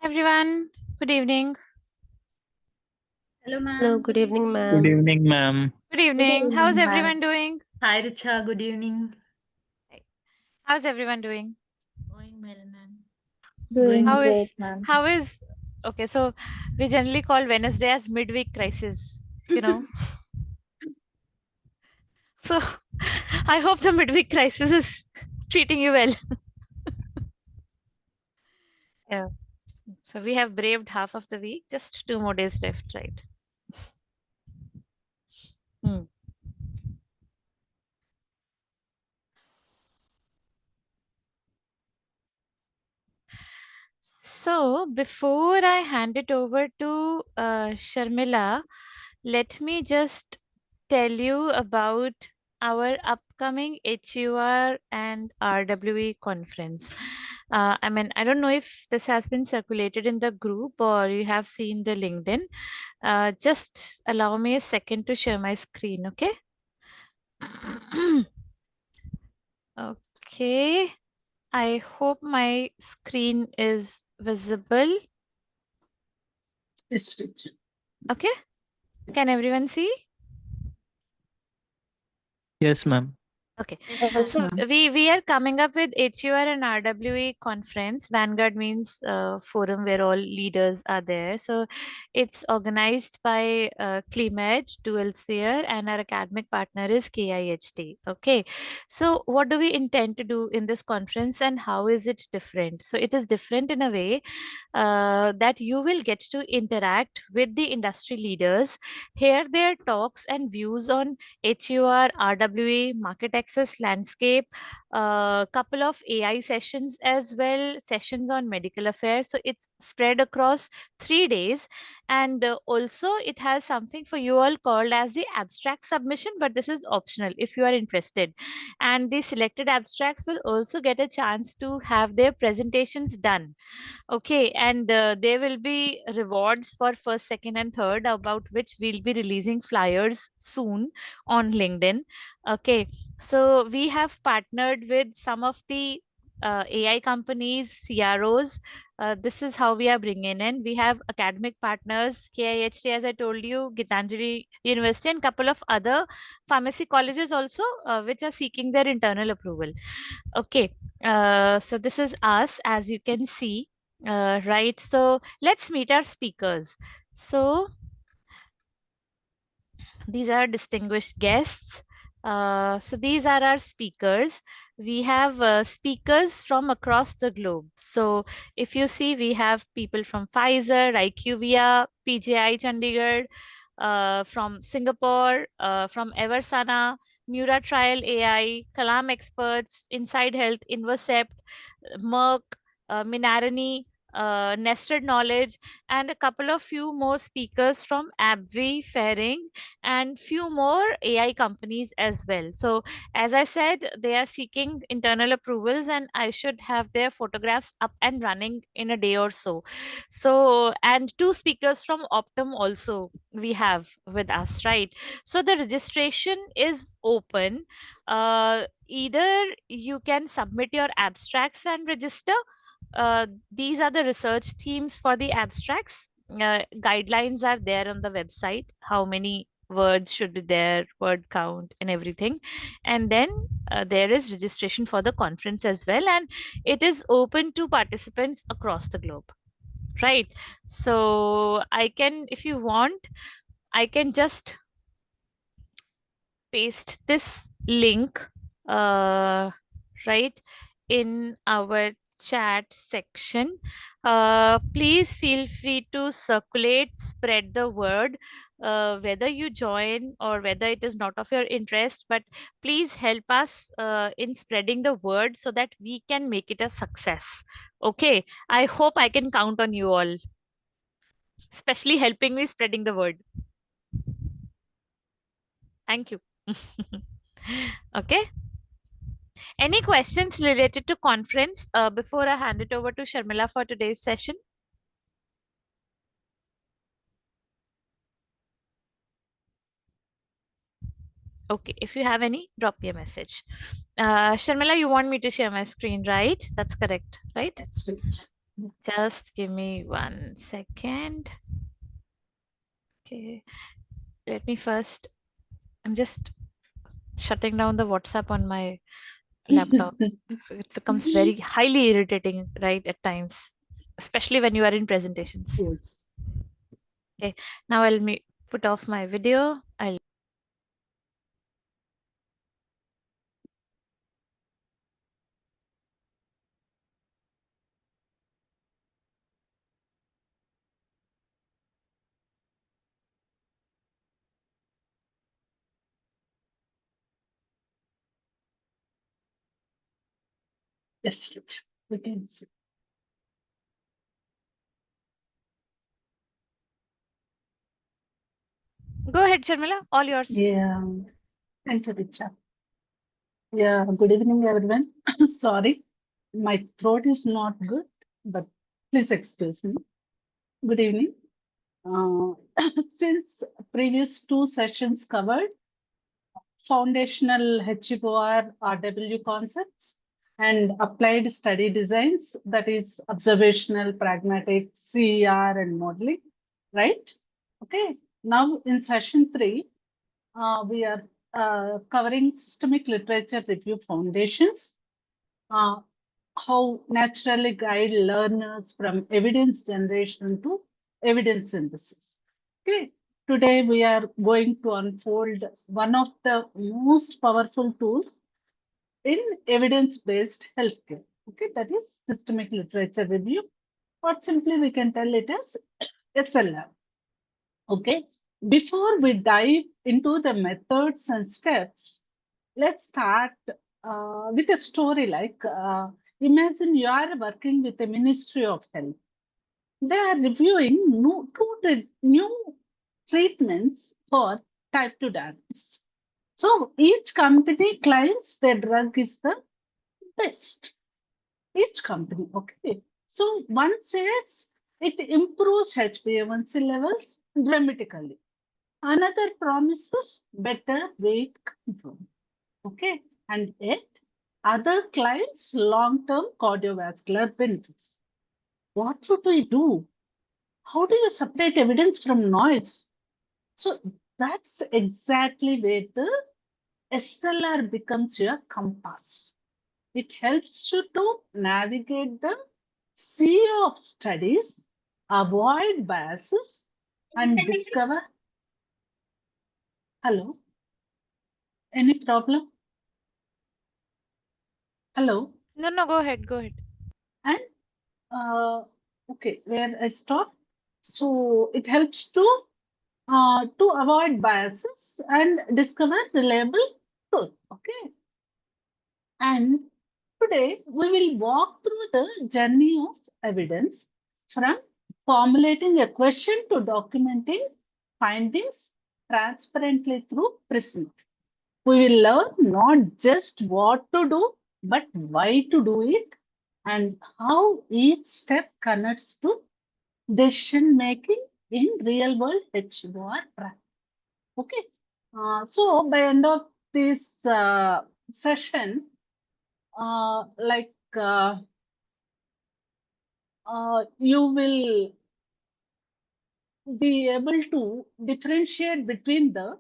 Everyone, good evening. Hello, Hello, ma'am. good Good evening, evening. Good ma'am. evening, ma'am. Good Good evening. How's evening, everyone ma'am. doing? Hi Richa, good evening. Hey, how's everyone doing? Going well, ma'am. Doing How Doing great, is ma'am. how is okay, so we generally call Wednesday as midweek crisis, you know. So I hope the midweek crisis is treating you well. Yeah. So we have braved half of the week, just 2 more days left, right? Hmm. So before I hand it over to Sharmila, let me just tell you about our upcoming HEOR and RWE conference. I don't know if this has been circulated in the group or you have seen the LinkedIn. Just allow me a second to share my screen, okay? Okay. I hope my screen is visible. Yes, Richa. Okay. Can everyone see? Yes, ma'am. Okay, Yes, Yes, ma'am. so ma'am. we are coming up with HUR and RWE conference. Vanguard means forum where all leaders are there. So it's organized by CleMed, Dual Sphere, and our academic partner is KIHT. Okay, so what do we intend to do in this conference, and how is it different? So it is different in a way that you will get to interact with the industry leaders, hear their talks and views on HUR, RWA, market access landscape, a couple of AI sessions as well, sessions on medical affairs. So it's spread across 3 days. And also, it has something for you all called as the abstract submission, but this is optional if you are interested. And the selected abstracts will also get a chance to have their presentations done. Okay, and there will be rewards for first, second, and third, about which we'll be releasing flyers soon on LinkedIn. Okay, so we have partnered with some of the AI companies, CROs. This is how we are bringing in. We have academic partners, KIHT, as I told you, Gitanjali University, and couple of other pharmacy colleges also, which are seeking their internal approval. Okay, so this is us, as you can see, right? So let's meet our speakers. So these are distinguished guests. So these are our speakers. We have speakers from across the globe. So if you see, we have people from Pfizer, IQVIA, PJI Chandigarh, from Singapore, from Eversana, Mura Trial AI, Kalam Experts, Inside Health, Invercept, Merck, Minarani, Nested Knowledge, and a couple of few more speakers from AbbVie, Ferring, and few more AI companies as well. So as I said, they are seeking internal approvals, and I should have their photographs up and running in a day or so. So, and two speakers from Optum also we have with us, right? So the registration is open. Either you can submit your abstracts and register. These are the research themes for the abstracts. Guidelines are there on the website. How many words should be there, word count, and everything. And then there is registration for the conference as well, and it is open to participants across the globe. Right. So I can, if you want, I can just paste this link right in our chat section. Please feel free to circulate, spread the word, whether you join or whether it is not of your interest, but please help us in spreading the word so that we can make it a success. Okay, I hope I can count on you all, especially helping me spreading the word. Thank you. Okay. Any questions related to conference before I hand it over to Sharmila for today's session? Okay, if you have any, drop me a message. Sharmila, you want me to share my screen, right? That's correct, right? Yes, Richa. Just give me 1 second. Okay, let me first. I'm just shutting down the WhatsApp on my laptop. It becomes very highly irritating, right, at times, especially when you are in presentations. Yes. Okay, now I'll put off my video. I'll Yes, we can see. go ahead, Sharmila. All yours. Yeah. Thank you, Richa. Yeah, good evening, everyone. Sorry, my throat is not good, but please excuse me. Good evening. Uh, since previous two sessions covered foundational HEOR RW concepts and applied study designs, that is observational, pragmatic, CER, and modeling, right? Okay. Now in session 3, we are covering systemic literature review foundations, uh, how naturally guide learners from evidence generation to evidence synthesis. Okay, today we are going to unfold one of the most powerful tools in evidence-based healthcare. Okay, that is systemic literature review, or simply we can tell it as SLR. Okay, before we dive into the methods and steps, let's start with a story like imagine you are working with the Ministry of Health. They are reviewing new treatments for type 2 diabetes. So each company claims their drug is the best. Each company, okay. So one says it improves HbA1c levels dramatically. Another promises better weight control. Okay. And yet, other claims long-term cardiovascular benefits. What should we do? How do you separate evidence from noise? So that's exactly where the SLR becomes your compass. It helps you to navigate the sea of studies, avoid biases, and discover. Hello? Any problem? Hello? No, go ahead. Go ahead. And okay, where I stop. So it helps to avoid biases and discover reliable truth. Okay, and today we will walk through the journey of evidence from formulating a question to documenting findings transparently through PRISM. We will learn not just what to do, but why to do it and how each step connects to decision making in real world HEOR practice. Okay. So by end of this session, like you will be able to differentiate between the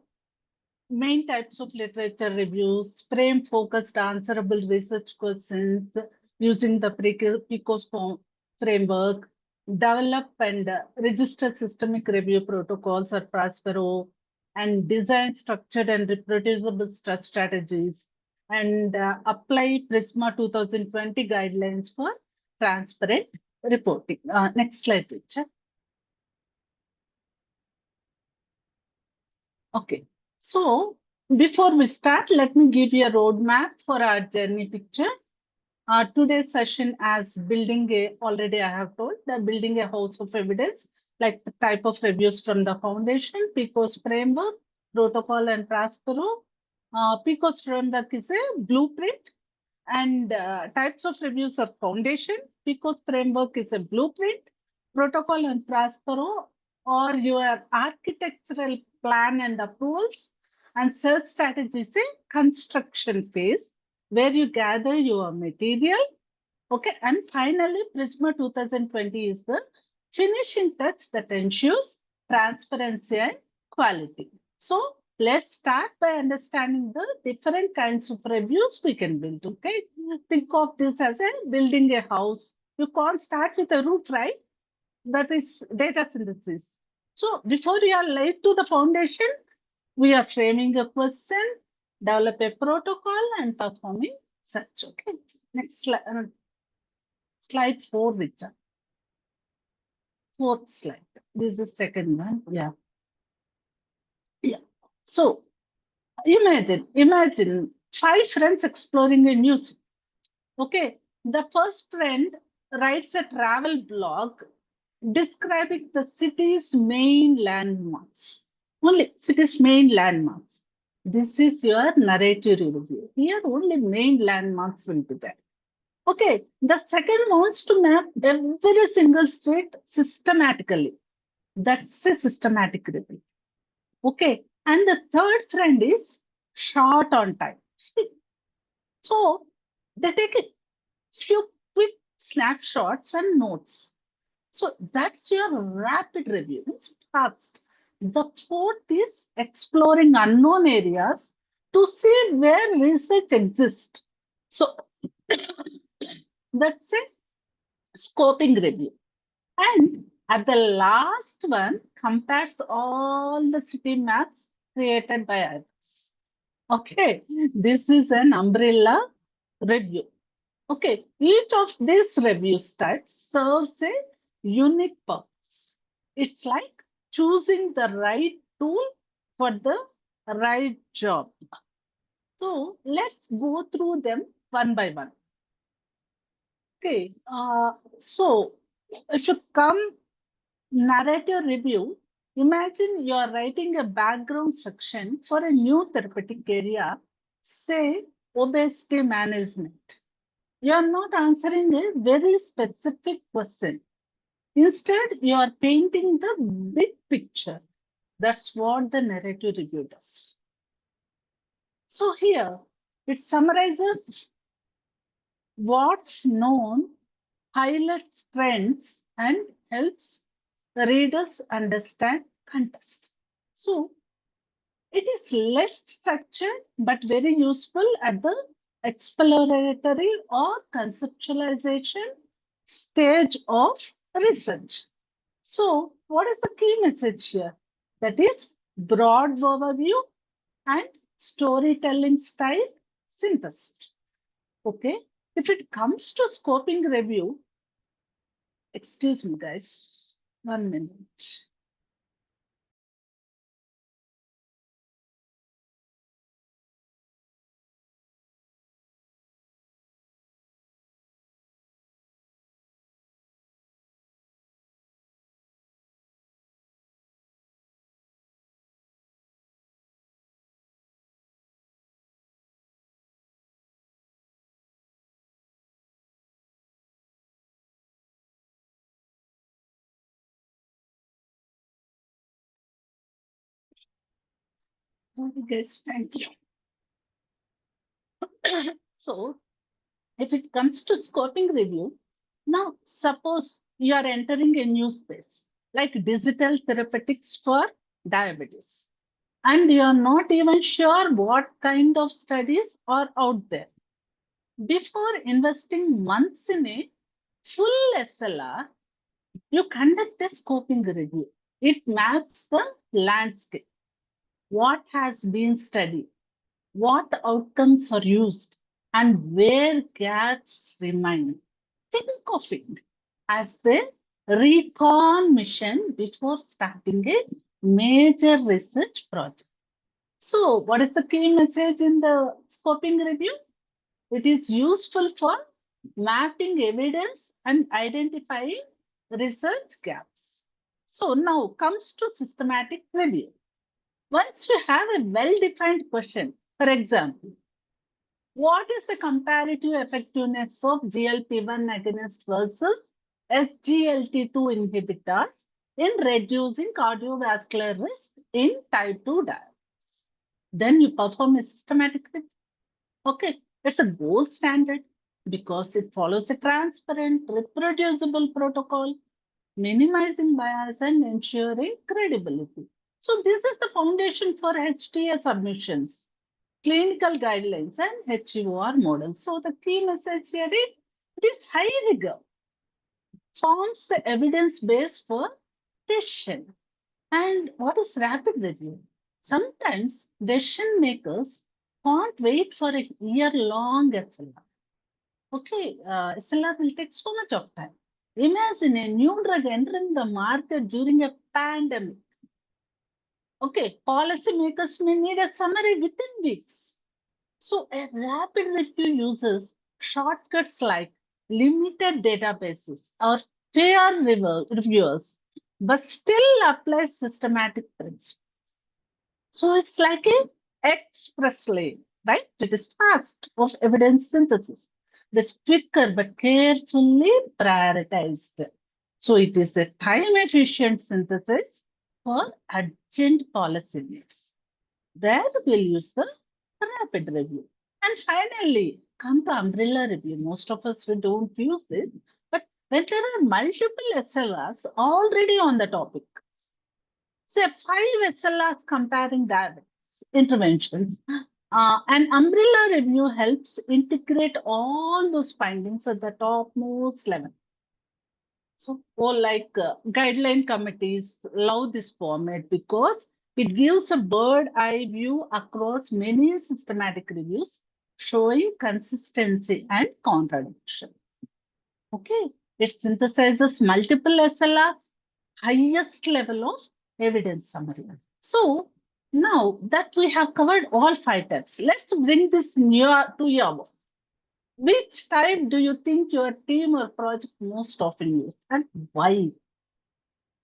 main types of literature reviews, frame focused answerable research questions using the PICOS framework, develop and register systemic review protocols or Prospero, and design structured and reproducible strategies, and apply PRISMA 2020 guidelines for transparent reporting. Next slide, teacher. Okay, so before we start, let me give you a roadmap for our journey picture. Today's session as already I have told, that building a house of evidence, like the type of reviews from the foundation, PICOS framework, protocol and Prospero. PICOS framework is a blueprint and types of reviews of foundation. PICOS framework is a blueprint. Protocol and Prospero or your architectural plan and approvals. And search strategy is a construction phase where you gather your material. Okay, and finally, Prisma 2020 is the finishing touch that ensures transparency and quality. So let's start by understanding the different kinds of reviews we can build. Okay, think of this as a building a house. You can't start with a roof, right? That is data synthesis. So before you are laid to the foundation, we are framing a question, develop a protocol, and performing such. Okay, next slide. Slide 4, Richard. Fourth slide. This is second one. Yeah. Yeah. So imagine 5 friends exploring a new city. Okay. The first friend writes a travel blog describing the city's main landmarks. Only city's main landmarks. This is your narrative review. Here only main landmarks will be there. Okay, the second wants to map every single street systematically. That's a systematic review. Okay, and the third friend is short on time. So they take a few quick snapshots and notes. So that's your rapid review. It's fast. The fourth is exploring unknown areas to see where research exists. So that's a scoping review. And at the last one, compares all the city maps created by others. Okay, this is an umbrella review. Okay, each of these review styles serves a unique purpose. It's like choosing the right tool for the right job. So let's go through them one by one. Okay, so if you come narrative review, imagine you are writing a background section for a new therapeutic area, say obesity management. You are not answering a very specific question. Instead, you are painting the big picture. That's what the narrative review does. So here, it summarizes what's known, highlights trends, and helps the readers understand context. So it is less structured but very useful at the exploratory or conceptualization stage of research. So what is the key message here? That is broad overview and storytelling style synthesis. Okay. If it comes to scoping review, excuse me guys, 1 minute. Okay, guys, thank you. So if it comes to scoping review, now suppose you are entering a new space like digital therapeutics for diabetes, and you are not even sure what kind of studies are out there. Before investing months in a full SLR, you conduct a scoping review. It maps the landscape, what has been studied, what outcomes are used, and where gaps remain. Think of it as the recon mission before starting a major research project. So, what is the key message in the scoping review? It is useful for mapping evidence and identifying research gaps. So, now comes to systematic review. Once you have a well-defined question, for example, what is the comparative effectiveness of GLP-1 agonist versus SGLT2 inhibitors in reducing cardiovascular risk in type 2 diabetes? Then you perform a systematic review. Okay, it's a gold standard. because it follows a transparent, reproducible protocol, minimizing bias and ensuring credibility. So this is the foundation for HTA submissions, clinical guidelines and HEOR models. So the key message here is it is high rigor, forms the evidence base for decision. And what is rapid review? Sometimes decision makers can't wait for a year-long SLR. Okay, SLR will take so much of time. Imagine a new drug entering the market during a pandemic. Okay, policymakers may need a summary within weeks. So a rapid review uses shortcuts like limited databases or reviewers, but still applies systematic principles. So it's like a express lane, right? It is fast of evidence synthesis. It is quicker but carefully prioritized. So it is a time efficient synthesis for urgent policy needs. There we'll use the rapid review. And finally, come to umbrella review. Most of us we don't use it, but when there are multiple SLRs already on the topic, say 5 SLRs comparing diabetes interventions, an umbrella review helps integrate all those findings at the topmost level. So, guideline committees love this format because it gives a bird eye view across many systematic reviews, showing consistency and contradiction. Okay, it synthesizes multiple SLRs, highest level of evidence summary. So, now that we have covered all 5 types, let's bring this near to your work. Which type do you think your team or project most often use and why?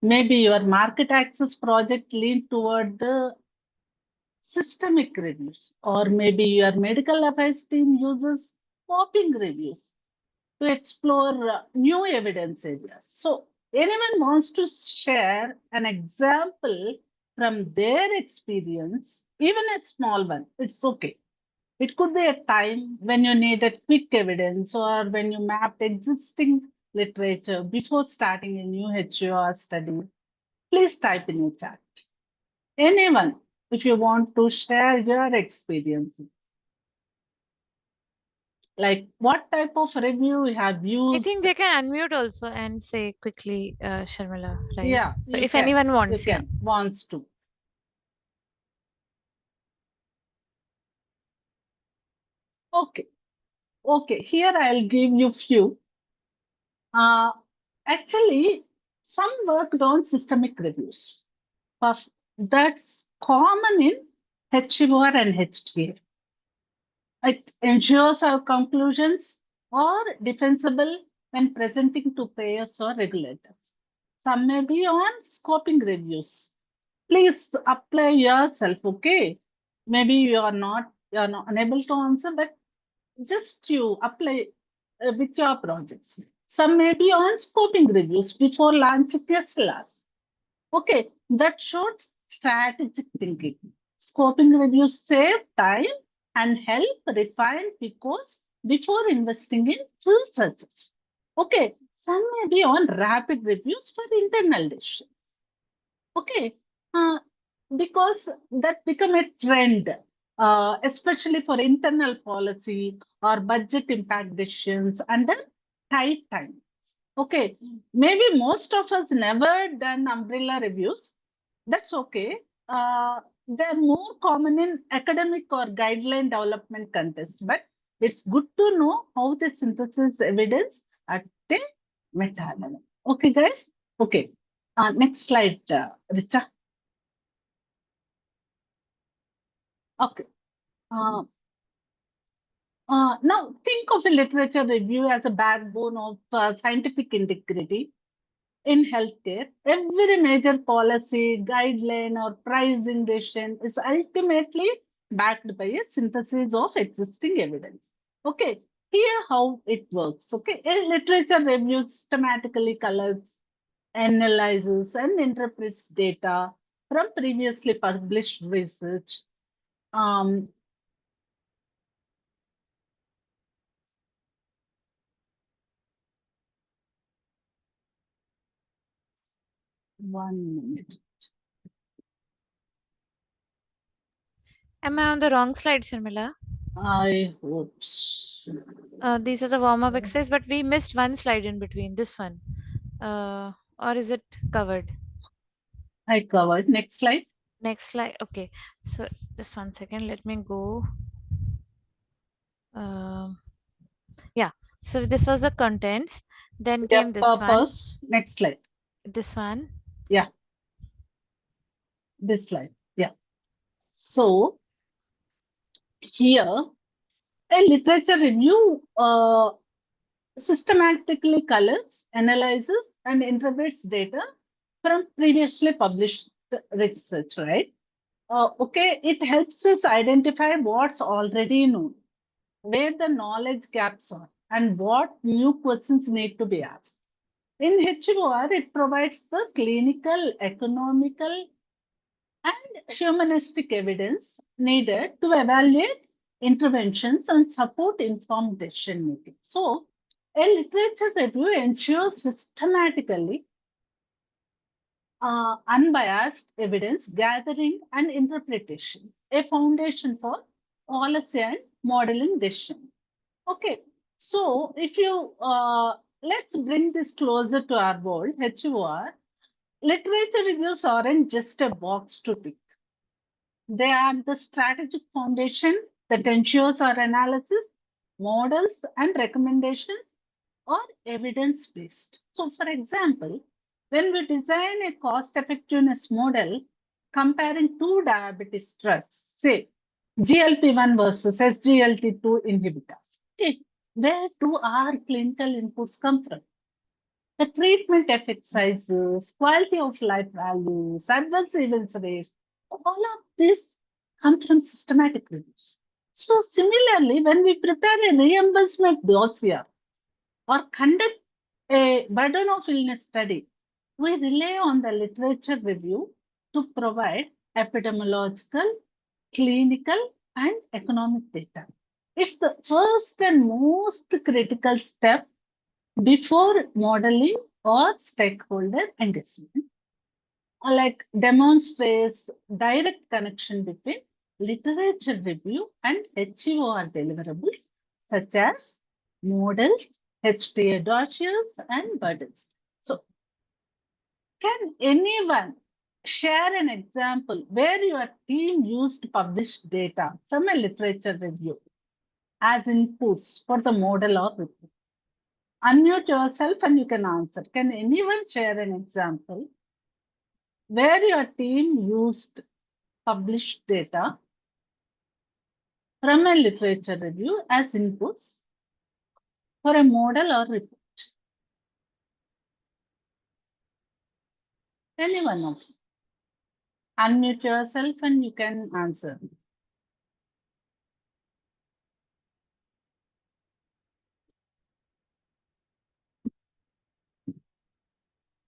Maybe your market access project lean toward the systemic reviews, or maybe your medical affairs team uses scoping reviews to explore new evidence areas. So, anyone wants to share an example from their experience, even a small one, it's okay. It could be a time when you needed quick evidence or when you mapped existing literature before starting a new HEOR study. Please type in the chat. Anyone, if you want to share your experiences. Like what type of review you have used? I think they can unmute also and say quickly, Sharmila, right? Yeah, So you if can. anyone You wants, yeah. can, wants to. Okay. Okay, here I'll give you few. Actually, some worked on systemic reviews. That's common in HEOR and HTA. It ensures our conclusions are defensible when presenting to payers or regulators. Some may be on scoping reviews. Please apply yourself, okay? Maybe you're not unable to answer, but just you apply with your projects. Some may be on scoping reviews before launching SLRs. Okay, that shows strategic thinking. Scoping reviews save time and help refine because before investing in full searches. Okay, some may be on rapid reviews for internal decisions. Okay, uh, because that become a trend, especially for internal policy or budget impact decisions under tight times. Okay, maybe most of us never done umbrella reviews. That's okay. They're more common in academic or guideline development context, but it's good to know how they synthesize evidence at a meta level. Okay, guys. Okay. Next slide, Richa. Okay. Uh, now think of a literature review as a backbone of scientific integrity in healthcare. Every major policy, guideline, or pricing decision is ultimately backed by a synthesis of existing evidence. Okay, here how it works. Okay, a literature review systematically collects, analyzes, and interprets data from previously published research. Um, 1 minute. Am I on the wrong slide, Sharmila? I hope so. These are the warm-up exercise, but we missed one slide in between, this one. Or is it covered? I covered. Next slide. Next slide. Okay. So just 1 second. Let me go. Yeah. So this was the contents. Then Yeah, came this one. purpose. Next slide. This one. Yeah. This slide. Yeah. So here, a literature review systematically collects, analyzes, and interprets data from previously published research, right? Okay, it helps us identify what's already known, where the knowledge gaps are, and what new questions need to be asked. In HEOR, it provides the clinical, economical, and humanistic evidence needed to evaluate interventions and support informed decision making. So, a literature review ensures systematically unbiased evidence gathering and interpretation, a foundation for policy and modeling decision. Okay, so if you let's bring this closer to our world, HEOR, literature reviews aren't just a box to tick. They are the strategic foundation that ensures our analysis, models, and recommendations are evidence based. So, for example, when we design a cost effectiveness model comparing two diabetes drugs, say GLP-1 versus SGLT2 inhibitors, okay, where do our clinical inputs come from? The treatment effect sizes, quality of life values, adverse events rates, all of this come from systematic reviews. So similarly, when we prepare a reimbursement dossier or conduct a burden of illness study, we rely on the literature review to provide epidemiological, clinical, and economic data. It's the first and most critical step before modeling or stakeholder engagement, like demonstrates direct connection between literature review and HEOR deliverables such as models, HTA dossiers, and burdens. So, can anyone share an example where your team used published data from a literature review as inputs for the model or report? Unmute yourself and you can answer. Can anyone share an example where your team used published data from a literature review as inputs for a model or report? Anyone of you? Unmute yourself and you can answer.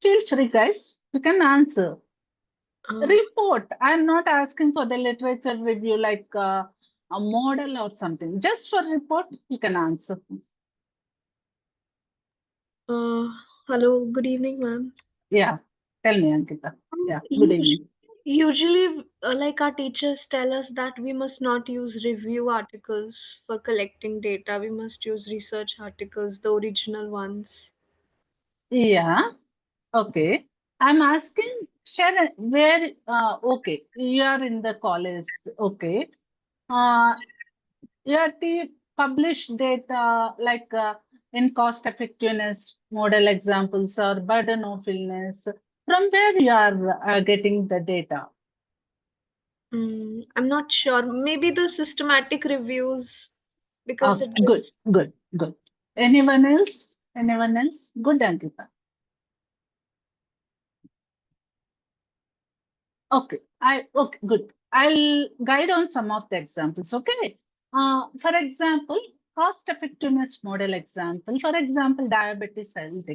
Feel free, guys. You can answer. Report. I'm not asking for the literature review like a model or something. Just for report, you can answer. Hello, good evening, ma'am. Yeah. Tell me, Ankita. Yeah. Good evening. Usually, like our teachers tell us that we must not use review articles for collecting data. We must use research articles, the original ones. Yeah. Okay. I'm asking, Sharon, where, okay, you are in the college. Okay. Your team publish data like in cost effectiveness model examples or burden of illness. From where you are getting the data? I'm not sure. Maybe the systematic reviews, because Oh, it good, gives. good, good. Anyone else? Anyone else? Good, Ankita. Okay, okay, good. I'll guide on some of the examples. Okay. For example, cost effectiveness model example. For example, diabetes health.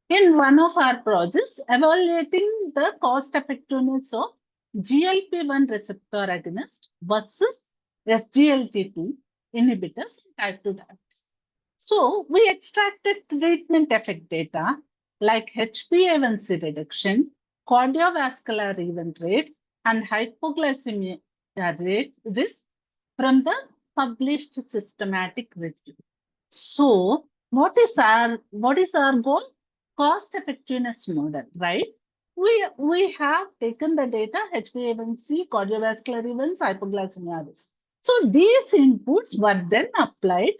In one of our projects, evaluating the cost effectiveness of GLP-1 receptor agonist versus SGLT2 inhibitors in type 2 diabetes. So we extracted treatment effect data like HbA1c reduction, cardiovascular event rates and hypoglycemia rate risk from the published systematic review. So, what is our goal? Cost effectiveness model, right? We have taken the data HbA1c, cardiovascular events, hypoglycemia risk. So these inputs were then applied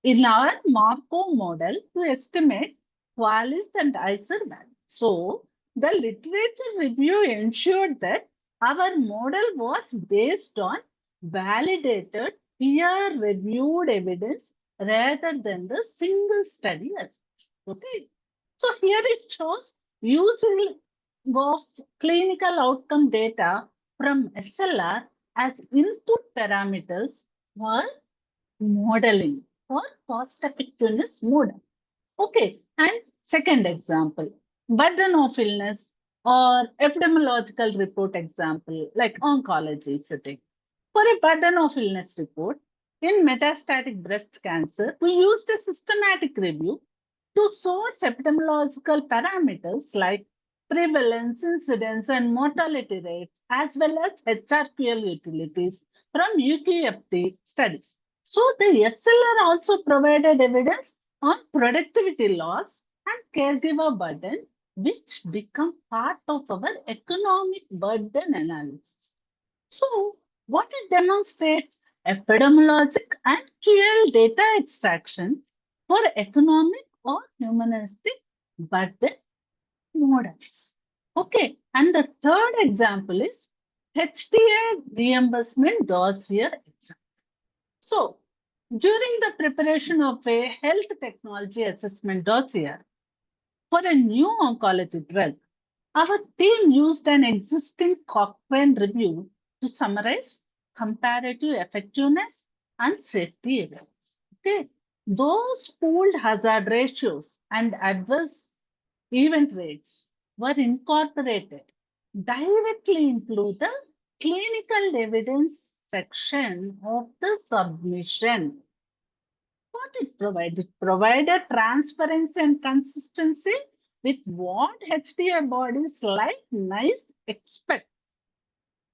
in our Markov model to estimate Qualis and ICER value. So the literature review ensured that our model was based on validated, peer-reviewed evidence rather than the single study as such. Okay. So here it shows using of clinical outcome data from SLR as input parameters for modeling for cost effectiveness model. Okay, and second example, burden of illness or epidemiological report example, like oncology, if you take. For a burden of illness report, in metastatic breast cancer, we used a systematic review to source epidemiological parameters like prevalence, incidence, and mortality rates, as well as HRQL utilities from UKFT studies. So the SLR also provided evidence on productivity loss and caregiver burden, which become part of our economic burden analysis. So what it demonstrates, epidemiologic and QL data extraction for economic or humanistic burden models. Okay, and the third example is HTA reimbursement dossier example. So during the preparation of a health technology assessment dossier for a new oncology drug, our team used an existing Cochrane review to summarize comparative effectiveness and safety evidence. Okay, those pooled hazard ratios and adverse event rates were incorporated directly into the clinical evidence section of the submission. What it provided? It provided transparency and consistency with what HTA bodies like NICE expect.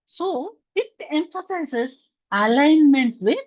So it emphasizes alignment with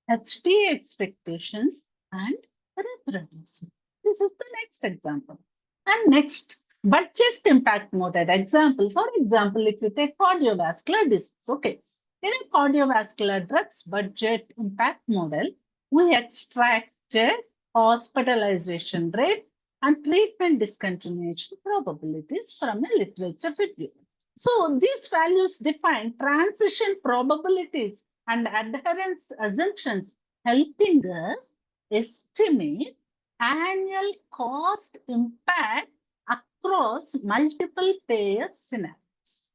HTA expectations and reproducibility. This is the next example. And next, budget impact model example. For example, if you take cardiovascular disease, okay. In a cardiovascular drugs budget impact model, we extracted hospitalization rate and treatment discontinuation probabilities from a literature review. So these values define transition probabilities and adherence assumptions, helping us estimate annual cost impact across multiple payer scenarios.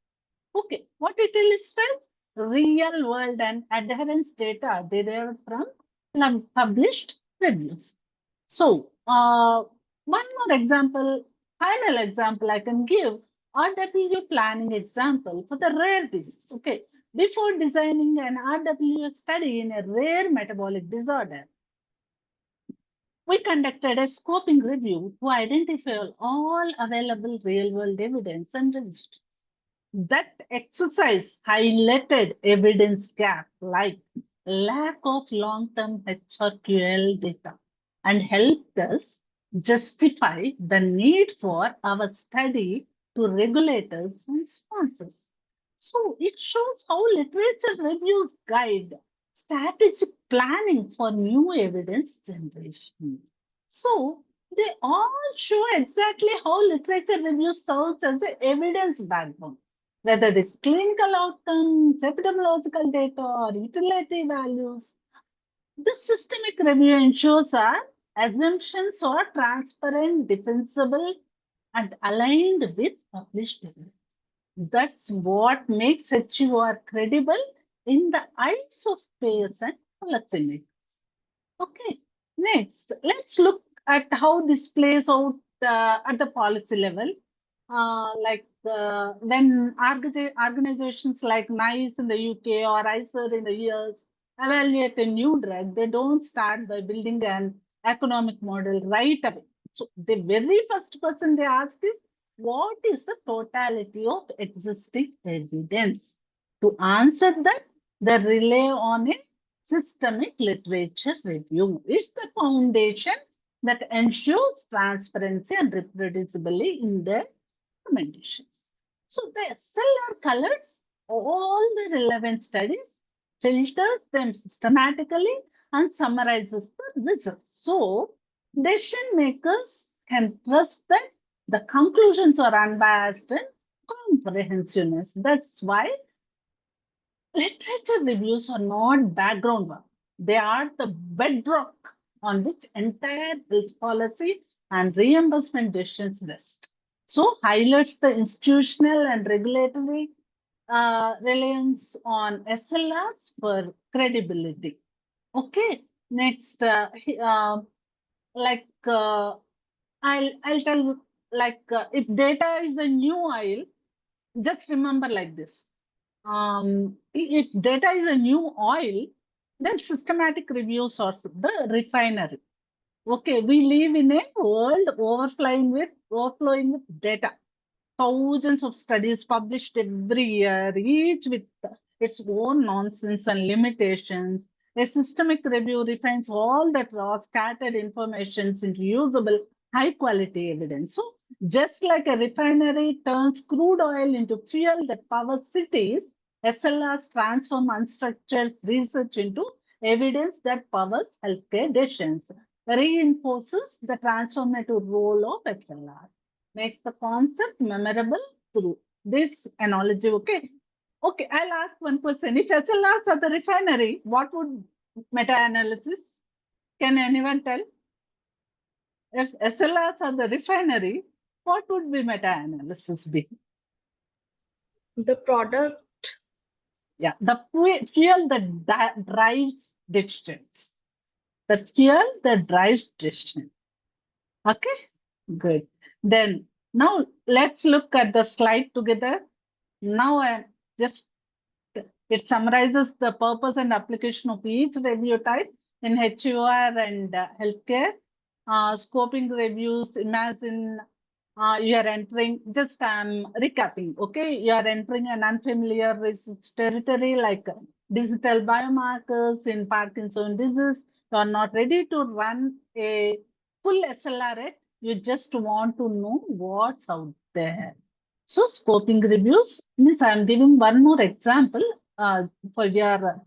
Okay, what it illustrates? Real world and adherence data derived from published reviews. So, one more example, final example I can give, RW planning example for the rare disease. Okay, before designing an RW study in a rare metabolic disorder, we conducted a scoping review to identify all available real-world evidence and registries. That exercise highlighted evidence gap like lack of long-term HRQL data and helped us justify the need for our study to regulators and sponsors. So it shows how literature reviews guide strategic planning for new evidence generation. So they all show exactly how literature review serves as an evidence backbone, whether it's clinical outcomes, epidemiological data, or utility values. This systemic review ensures our assumptions are transparent, defensible, and aligned with published evidence. That's what makes HEOR credible in the eyes of payers and policymakers. Okay, next, let's look at how this plays out at the policy level. When organizations like NICE in the UK or ICER in the US evaluate a new drug, they don't start by building an economic model right away. So the very first question they ask is, what is the totality of existing evidence? To answer that, they rely on a systemic literature review. It's the foundation that ensures transparency and reproducibility in their recommendations. So the SLR collects all the relevant studies, filters them systematically, and summarizes the results. So decision makers can trust that the conclusions are unbiased and comprehensiveness. That's why literature reviews are not background work. They are the bedrock on which entire health policy and reimbursement decisions rest. So highlights the institutional and regulatory reliance on SLRs for credibility. Okay, next, like I'll tell you, like if data is a new oil, just remember like this. If data is a new oil, then systematic reviews are the refinery. Okay, we live in a world overflowing with data. Thousands of studies published every year, each with its own nonsense and limitations. A systemic review refines all that raw scattered information into usable, high quality evidence. So, just like a refinery turns crude oil into fuel that powers cities, SLRs transform unstructured research into evidence that powers healthcare decisions, reinforces the transformative role of SLR, makes the concept memorable through this analogy. Okay. Okay, I'll ask one question. If SLRs are the refinery, what would meta-analysis? Can anyone tell? If SLRs are the refinery, what would be meta-analysis be? The product. Yeah, the fuel that drives decisions. The fuel that drives decisions. Okay, good. Then now let's look at the slide together. Now I just it summarizes the purpose and application of each review type in HEOR and healthcare. Scoping reviews, imagine you are entering, just I'm recapping, okay? You are entering an unfamiliar research territory like digital biomarkers in Parkinson's disease. You are not ready to run a full SLR yet. You just want to know what's out there. So scoping reviews means I'm giving one more example for your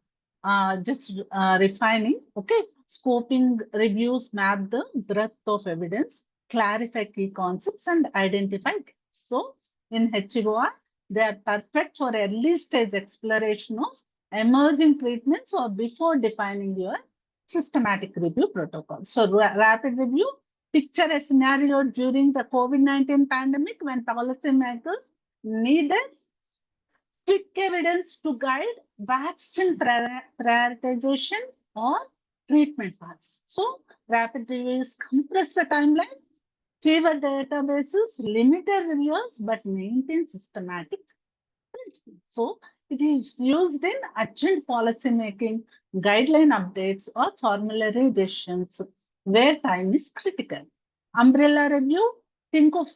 just refining. Okay, scoping reviews map the breadth of evidence, clarify key concepts, and identify gaps. So in HEOR, they are perfect for early stage exploration of emerging treatments or before defining your systematic review protocol. So rapid review. Picture a scenario during the COVID-19 pandemic when policymakers needed quick evidence to guide vaccine prioritization or treatment paths. So, rapid reviews compress the timeline, fewer databases, limited reviewers, but maintain systematic principles. So, it is used in urgent policy making, guideline updates, or formulary decisions where time is critical. Umbrella review, think of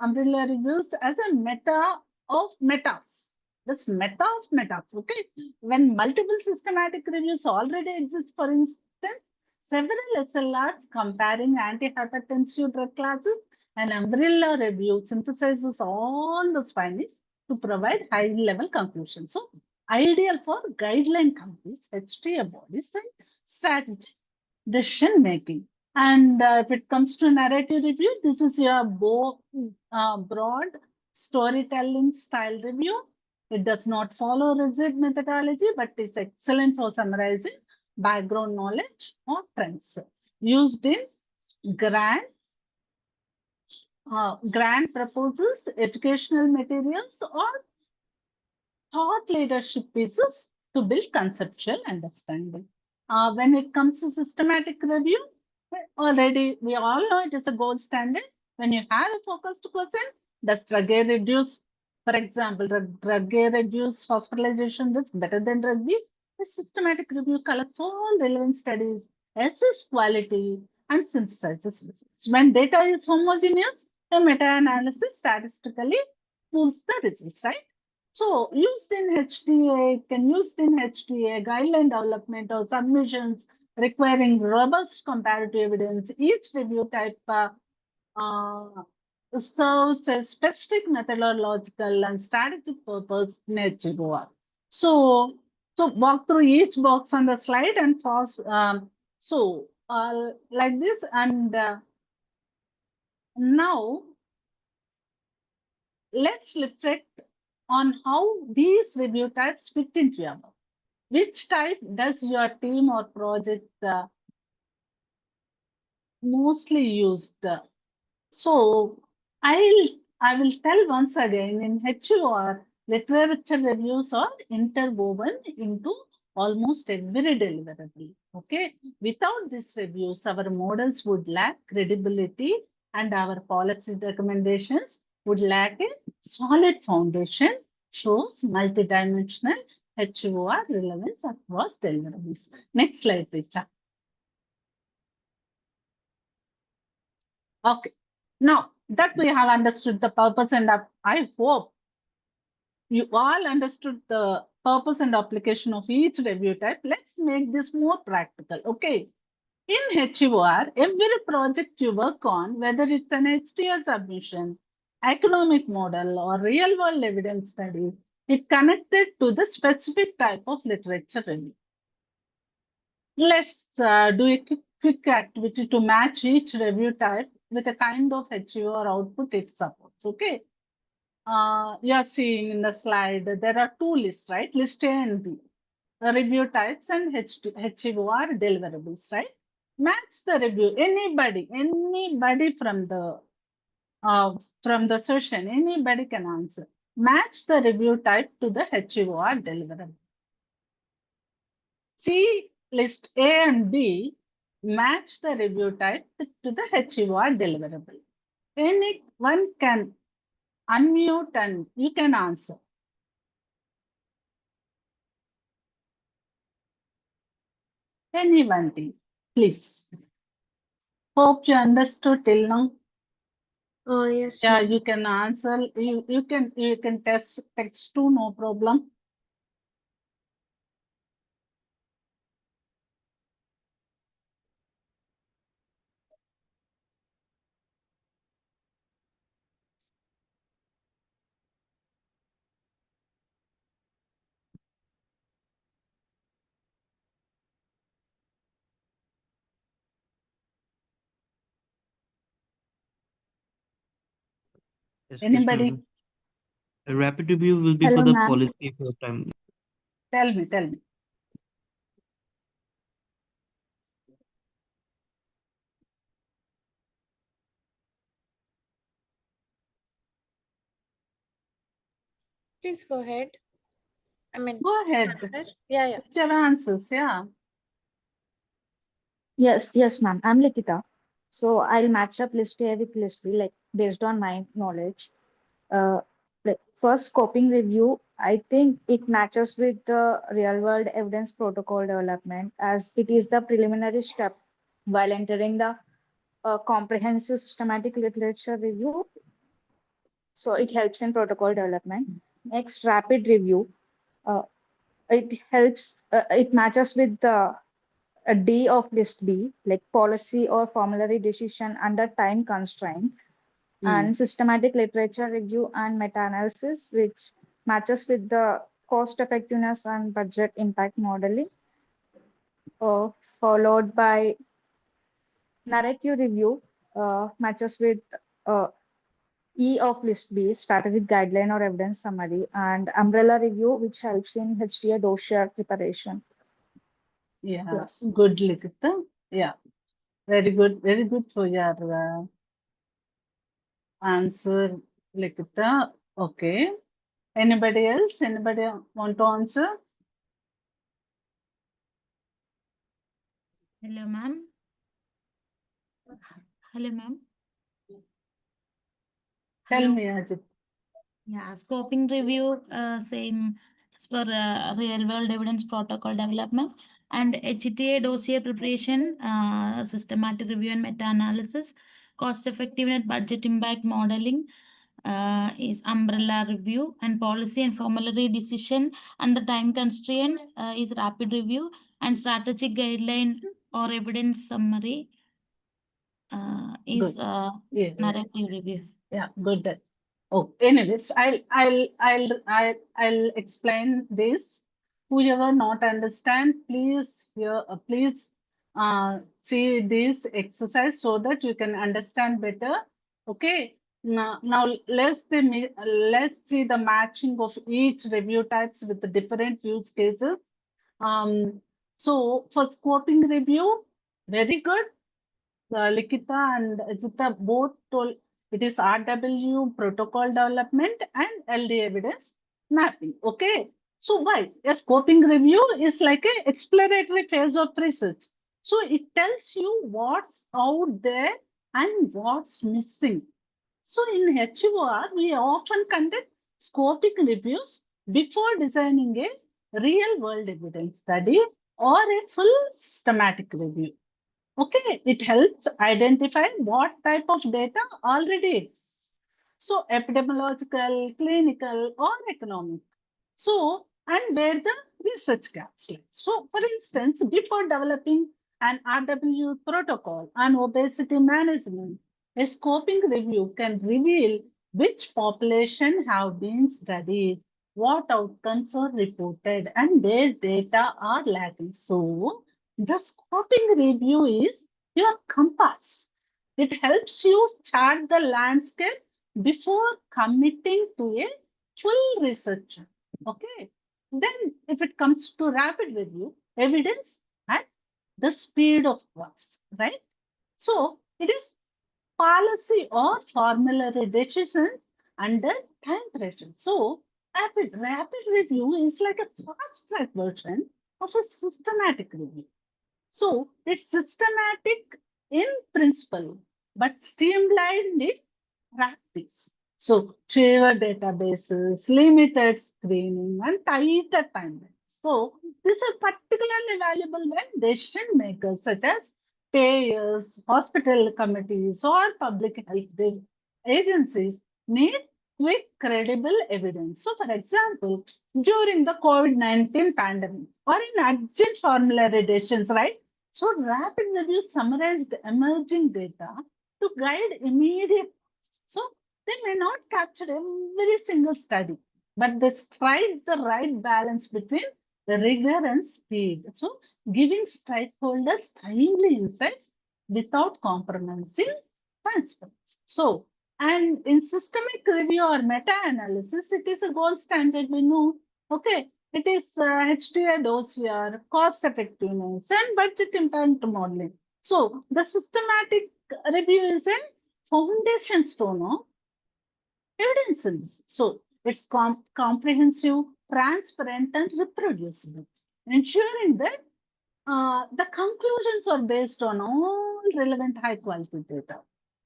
umbrella reviews as a meta of metas. This meta of metas, okay? When multiple systematic reviews already exist, for instance, several SLRs comparing antihypertensive drug classes, an umbrella review synthesizes all those findings to provide high-level conclusions. So, ideal for guideline committees, HTA bodies, and strategy decision making. And if it comes to narrative review, this is your broad storytelling style review. It does not follow rigid methodology, but is excellent for summarizing background knowledge or trends. Used in grant grant proposals, educational materials, or thought leadership pieces to build conceptual understanding. When it comes to systematic review, already we all know it is a gold standard. When you have a focused question, does drug A reduce, for example, drug A reduce hospitalization risk better than drug B? A systematic review collects all relevant studies, assess quality, and synthesizes results. When data is homogeneous, A meta-analysis statistically pulls the results, right? So used in HTA, can used in HTA, guideline development or submissions requiring robust comparative evidence. Each review type uh, serves a specific methodological and strategic purpose in HEOR. So walk through each box on the slide and pause. Like this, and now let's reflect on how these review types fit into your work. Which type does your team or project mostly used? So I will tell once again, in HEOR, literature reviews are interwoven into almost every deliverable. Okay, without these reviews, our models would lack credibility and our policy recommendations would lack a solid foundation. Shows multidimensional HEOR relevance across deliverables. Next slide, Richa. Okay. Now that we have understood the purpose, and I hope you all understood the purpose and application of each review type, let's make this more practical. Okay. In HEOR, every project you work on, whether it's an HTL submission, economic model, or real world evidence study, it connected to the specific type of literature review. Let's do a quick activity to match each review type with a kind of HEOR output it supports. Okay. You're seeing in the slide, there are two lists, right? List A and B. Review types and HEOR deliverables, right? Match the review. Anybody from the session, anybody can answer. Match the review type to the HEOR deliverable. See list A and B, match the review type to the HEOR deliverable. Anyone can unmute and you can answer. Anyone, please. Hope you understood till now. Yes, Yeah, ma'am. you can answer. You can text too, no problem. Yes, yes, Anybody? ma'am. A rapid review will be for Hello, the ma'am. policy for time. Tell me, tell me. Please go ahead. I mean, Go ahead. answer. Yeah. What's your answers? Yeah. Yes, ma'am. I'm Likita. So I'll match up list A with list B, like based on my knowledge. Uh, like first scoping review, I think it matches with the real world evidence protocol development as it is the preliminary step while entering the comprehensive systematic literature review. So it helps in protocol development. Next, rapid review. Uh, it matches with the a D of list B, like policy or formulary decision under time constraint, and systematic literature review and meta-analysis, which matches with the cost effectiveness and budget impact modeling, uh, followed by narrative review, matches with uh, E of list B, strategic guideline or evidence summary, and umbrella review, which helps in HTA dossier preparation. Yeah. Yes. Good, Likita. Yeah. Very good. Very good for your answer, Likita. Okay. Anybody else? Anybody want to answer? Hello, ma'am. Hello, ma'am. Tell Hello. me, Ajit. Yeah, scoping review, same as for real world evidence protocol development and HTA dossier preparation, systematic review and meta analysis cost effectiveness, budget impact modeling is umbrella review, and policy and formulary decision under time constraint is rapid review, and strategic guideline or evidence summary is Good. Yes. narrative review. Yeah, good. Oh, anyways, I'll explain this. Whoever not understand, please please see this exercise so that you can understand better. Okay. Now let's see the matching of each review types with the different use cases. So for scoping review, very good. Likita and Ajita both told it is RW protocol development and LD evidence mapping. Okay. So why? A scoping review is like an exploratory phase of research. So it tells you what's out there and what's missing. So in HEOR, we often conduct scoping reviews before designing a real world evidence study or a full systematic review. Okay, it helps identify what type of data already exists. So epidemiological, clinical, or economic. So, and where the research gaps lie. So, for instance, before developing an RW protocol on obesity management, a scoping review can reveal which population have been studied, what outcomes are reported, and where data are lacking. So, the scoping review is your compass. It helps you chart the landscape before committing to a full research. Okay. Then, if it comes to rapid review, evidence at the speed of works, right? So, it is policy or formulary decisions under time pressure. So, rapid review is like a fast track version of a systematic review. So it's systematic in principle, but streamlined in practice. So fewer databases, limited screening, and tighter timelines. So this is particularly valuable when decision makers such as payers, hospital committees, or public health agencies need quick, credible evidence. So, for example, during the COVID-19 pandemic or in urgent formulary decisions, right? So, rapid reviews summarized emerging data to guide immediate. So, they may not capture every single study, but they strike the right balance between the rigor and speed. So, giving stakeholders timely insights without compromising transparency. So, and in systemic review or meta-analysis, it is a gold standard we know. Okay, it is HDR dossier, cost effectiveness, and budget impact modeling. So the systematic review is a foundation stone of evidence. So it's comprehensive, transparent, and reproducible, ensuring that the conclusions are based on all relevant high quality data.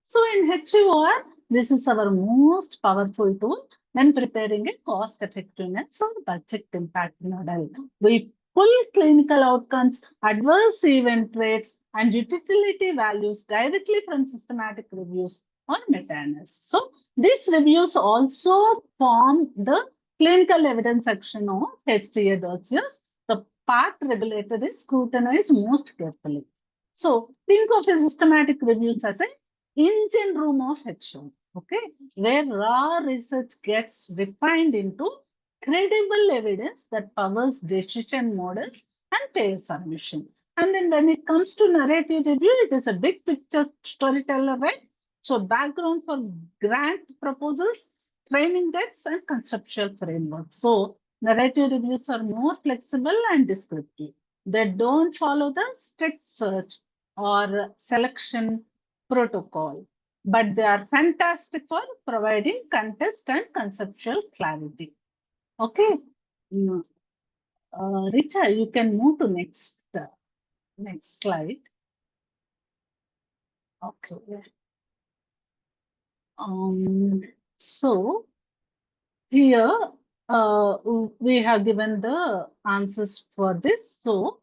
So in HEOR, this is our most powerful tool when preparing a cost effectiveness or budget impact model. We pull clinical outcomes, adverse event rates, and utility values directly from systematic reviews or meta-analysis. So these reviews also form the clinical evidence section of HTA dossiers. The part regulator is scrutinized most carefully. So think of a systematic reviews as an engine room of HEOR, okay, where raw research gets refined into credible evidence that powers decision models and payer submission. And then when it comes to narrative review, it is a big picture storyteller, right? So background for grant proposals, training decks, and conceptual frameworks. So narrative reviews are more flexible and descriptive. They don't follow the strict search or selection protocol, but they are fantastic for providing context and conceptual clarity. Okay. Richa, you can move to next slide. Okay. So here we have given the answers for this. So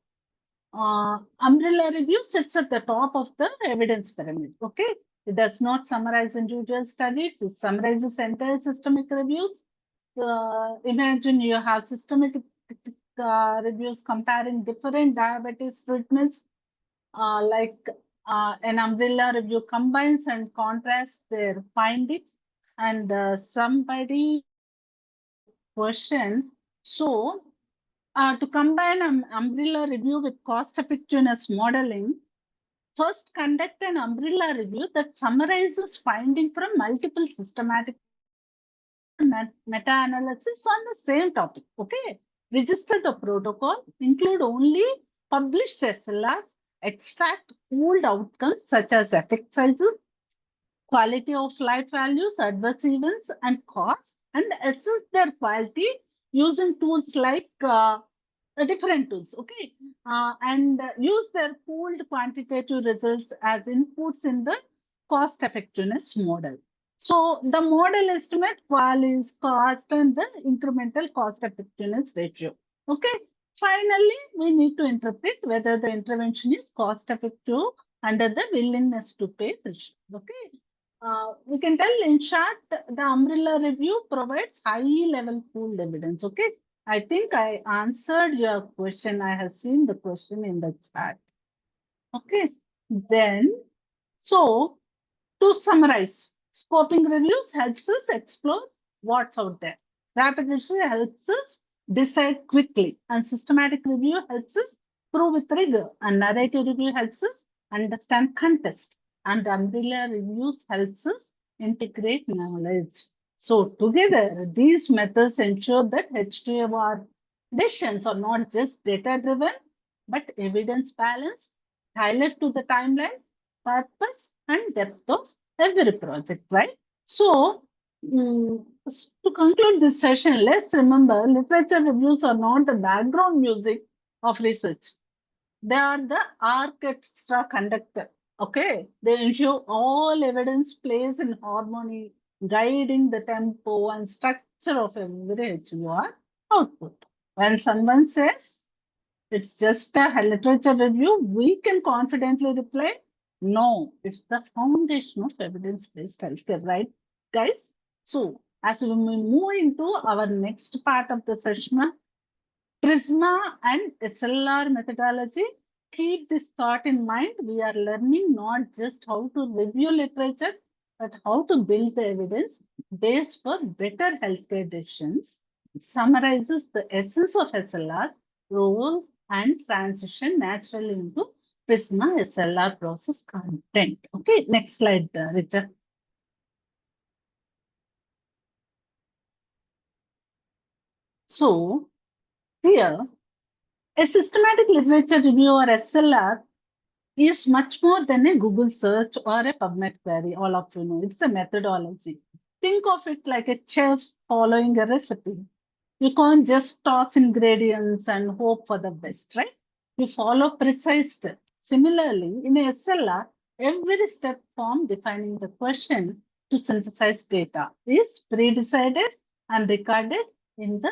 umbrella review sits at the top of the evidence pyramid. Okay. It does not summarize individual studies. It summarizes entire systemic reviews. Imagine you have systemic reviews comparing different diabetes treatments, an umbrella review combines and contrasts their findings. And somebody question, so to combine an umbrella review with cost effectiveness modeling, first conduct an umbrella review that summarizes findings from multiple systematic meta-analysis on the same topic. Okay, register the protocol, include only published SLRs, extract pooled outcomes such as effect sizes, quality of life values, adverse events, and cost, and assess their quality using tools like different tools. Okay, and use their pooled quantitative results as inputs in the cost effectiveness model. So the model estimate qual is cost and the incremental cost effectiveness ratio. Okay. Finally, we need to interpret whether the intervention is cost effective under the willingness to pay threshold. Okay. We can tell in short, the umbrella review provides high-level pooled evidence. Okay. I think I answered your question. I have seen the question in the chat. Okay. Then, so to summarize, scoping reviews helps us explore what's out there. Rapid review helps us decide quickly, and systematic review helps us prove with rigor, and narrative review helps us understand context, and umbrella reviews helps us integrate knowledge. So together, these methods ensure that HTOR decisions are not just data-driven, but evidence-balanced, tailored to the timeline, purpose, and depth of every project, right? So, to conclude this session, let's remember literature reviews are not the background music of research. They are the orchestra conductor. Okay, they ensure all evidence plays in harmony, guiding the tempo and structure of every HEOR output. When someone says it's just a literature review, we can confidently reply, no, it's the foundation of evidence-based healthcare, right, guys? So, as we move into our next part of the session, Prisma and SLR methodology, keep this thought in mind. We are learning not just how to review literature, but how to build the evidence base for better healthcare decisions. It summarizes the essence of SLR, roles, and transition naturally into Prisma SLR process content. Okay, next slide, Richard. So, here, a systematic literature review or SLR is much more than a Google search or a PubMed query. All of you know, it's a methodology. Think of it like a chef following a recipe. You can't just toss ingredients and hope for the best, right? You follow precise steps. Similarly, in a SLR, every step from defining the question to synthesize data is pre-decided and recorded in the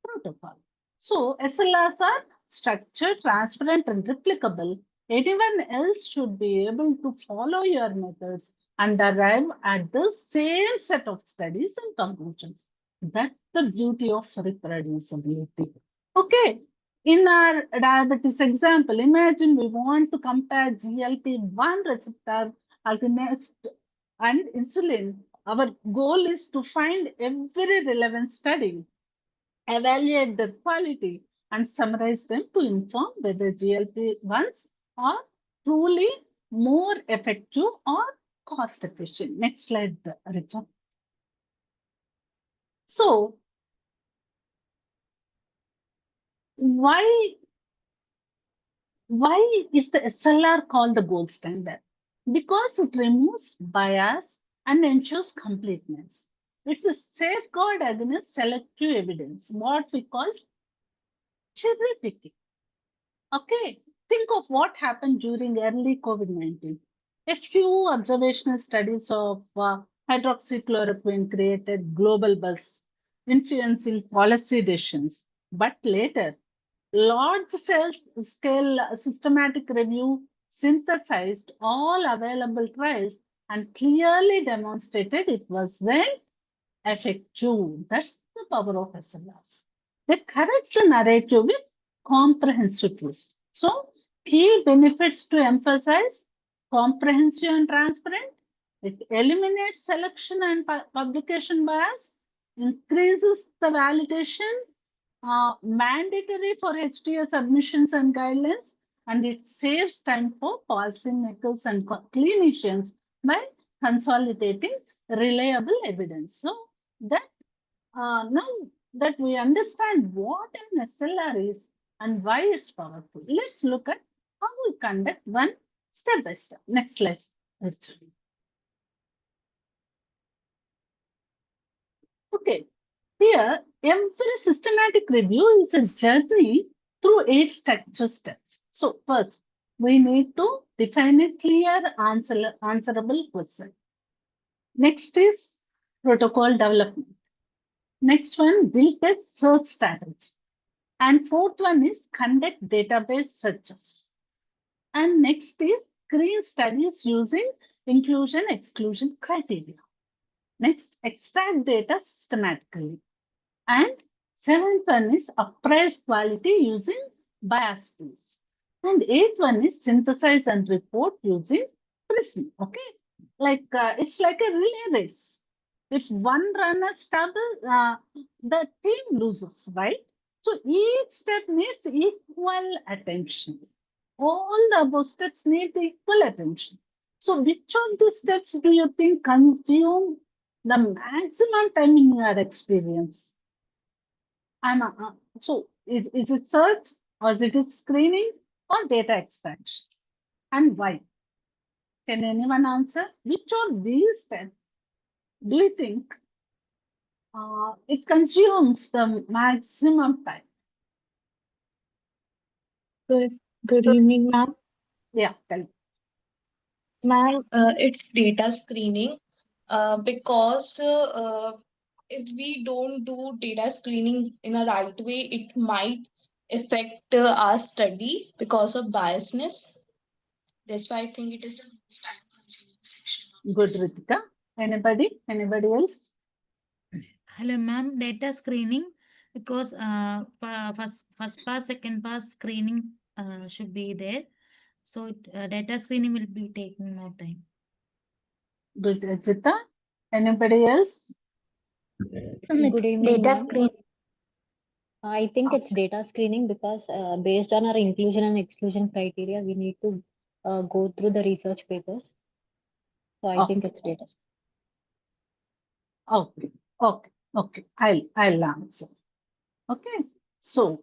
protocol. So SLRs are structured, transparent, and replicable. Anyone else should be able to follow your methods and arrive at the same set of studies and conclusions. That's the beauty of reproducibility. Okay, in our diabetes example, imagine we want to compare GLP-1 receptor agonist and insulin. Our goal is to find every relevant study, evaluate their quality, and summarize them to inform whether GLP-1s are truly more effective or cost efficient. Next slide, Richa. So, why is the SLR called the gold standard? Because it removes bias and ensures completeness. It's a safeguard against selective evidence, what we call cherry picking. Okay, think of what happened during early COVID-19. A few observational studies of hydroxychloroquine created global buzz, influencing policy decisions. But later, large scale systematic review synthesized all available trials and clearly demonstrated it wasn't effective. That's the power of SLRs. They correct the narrative with comprehensive truth. So, key benefits to emphasize: comprehensive and transparent. It eliminates selection and publication bias, increases the validation, mandatory for HTA submissions and guidelines, and it saves time for policymakers and clinicians by consolidating reliable evidence. So that now that we understand what an SLR is and why it's powerful, let's look at how we conduct one step by step. Next slide. Okay, here every systematic review is a journey through 8 structure steps. So first, we need to define a clear answerable question. Next is protocol development. Next one, build a search strategy. And fourth one is conduct database searches. And next is screen studies using inclusion-exclusion criteria. Next, extract data systematically. And seventh one is appraise quality using bias tools. And eighth one is synthesize and report using Prism. Okay, like it's like a relay race. If one runner stumbles, the team loses, right? So each step needs equal attention. All the above steps need equal attention. So which of the steps do you think consume the maximum time in your experience? So is it search, or is it screening, or data extraction? And why? Can anyone answer? Which of these steps do you think it consumes the maximum time? Good evening, ma'am. Yeah, tell me. Ma'am, it's data screening because if we don't do data screening in a right way, it might affect our study because of biasness. That's why I think it is the most time-consuming section. Good, Ritika. Anybody? Anybody else? Hello, ma'am. Data screening, because first pass, second pass screening should be there. So data screening will be taking more time. Good, Rajita. Anybody else? Good evening, Data ma'am. screen. I think it's data screening because based on our inclusion and exclusion criteria, we need to go through the research papers. So I think it's data. Okay, okay. I'll answer. Okay, so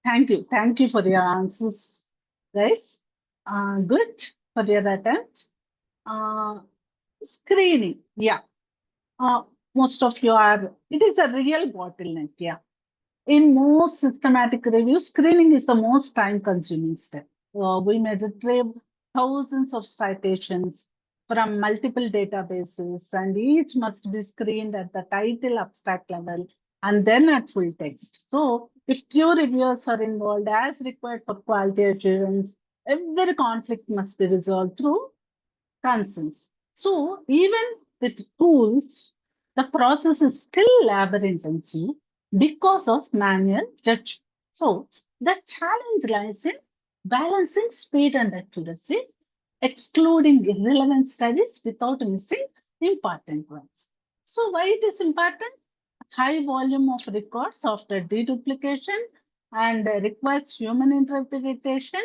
thank you for your answers, guys. Good for your attempt. Screening, yeah. Most of you are. It is a real bottleneck, yeah. In most systematic reviews, screening is the most time-consuming step. We may retrieve thousands of citations from multiple databases, and each must be screened at the title abstract level and then at full text. So, if few reviewers are involved as required for quality assurance, every conflict must be resolved through consents. So, even with tools, the process is still labor intensive because of manual judgment. So, the challenge lies in balancing speed and accuracy, excluding irrelevant studies without missing important ones. So, why it is important? High volume of records after deduplication and requires human interpretation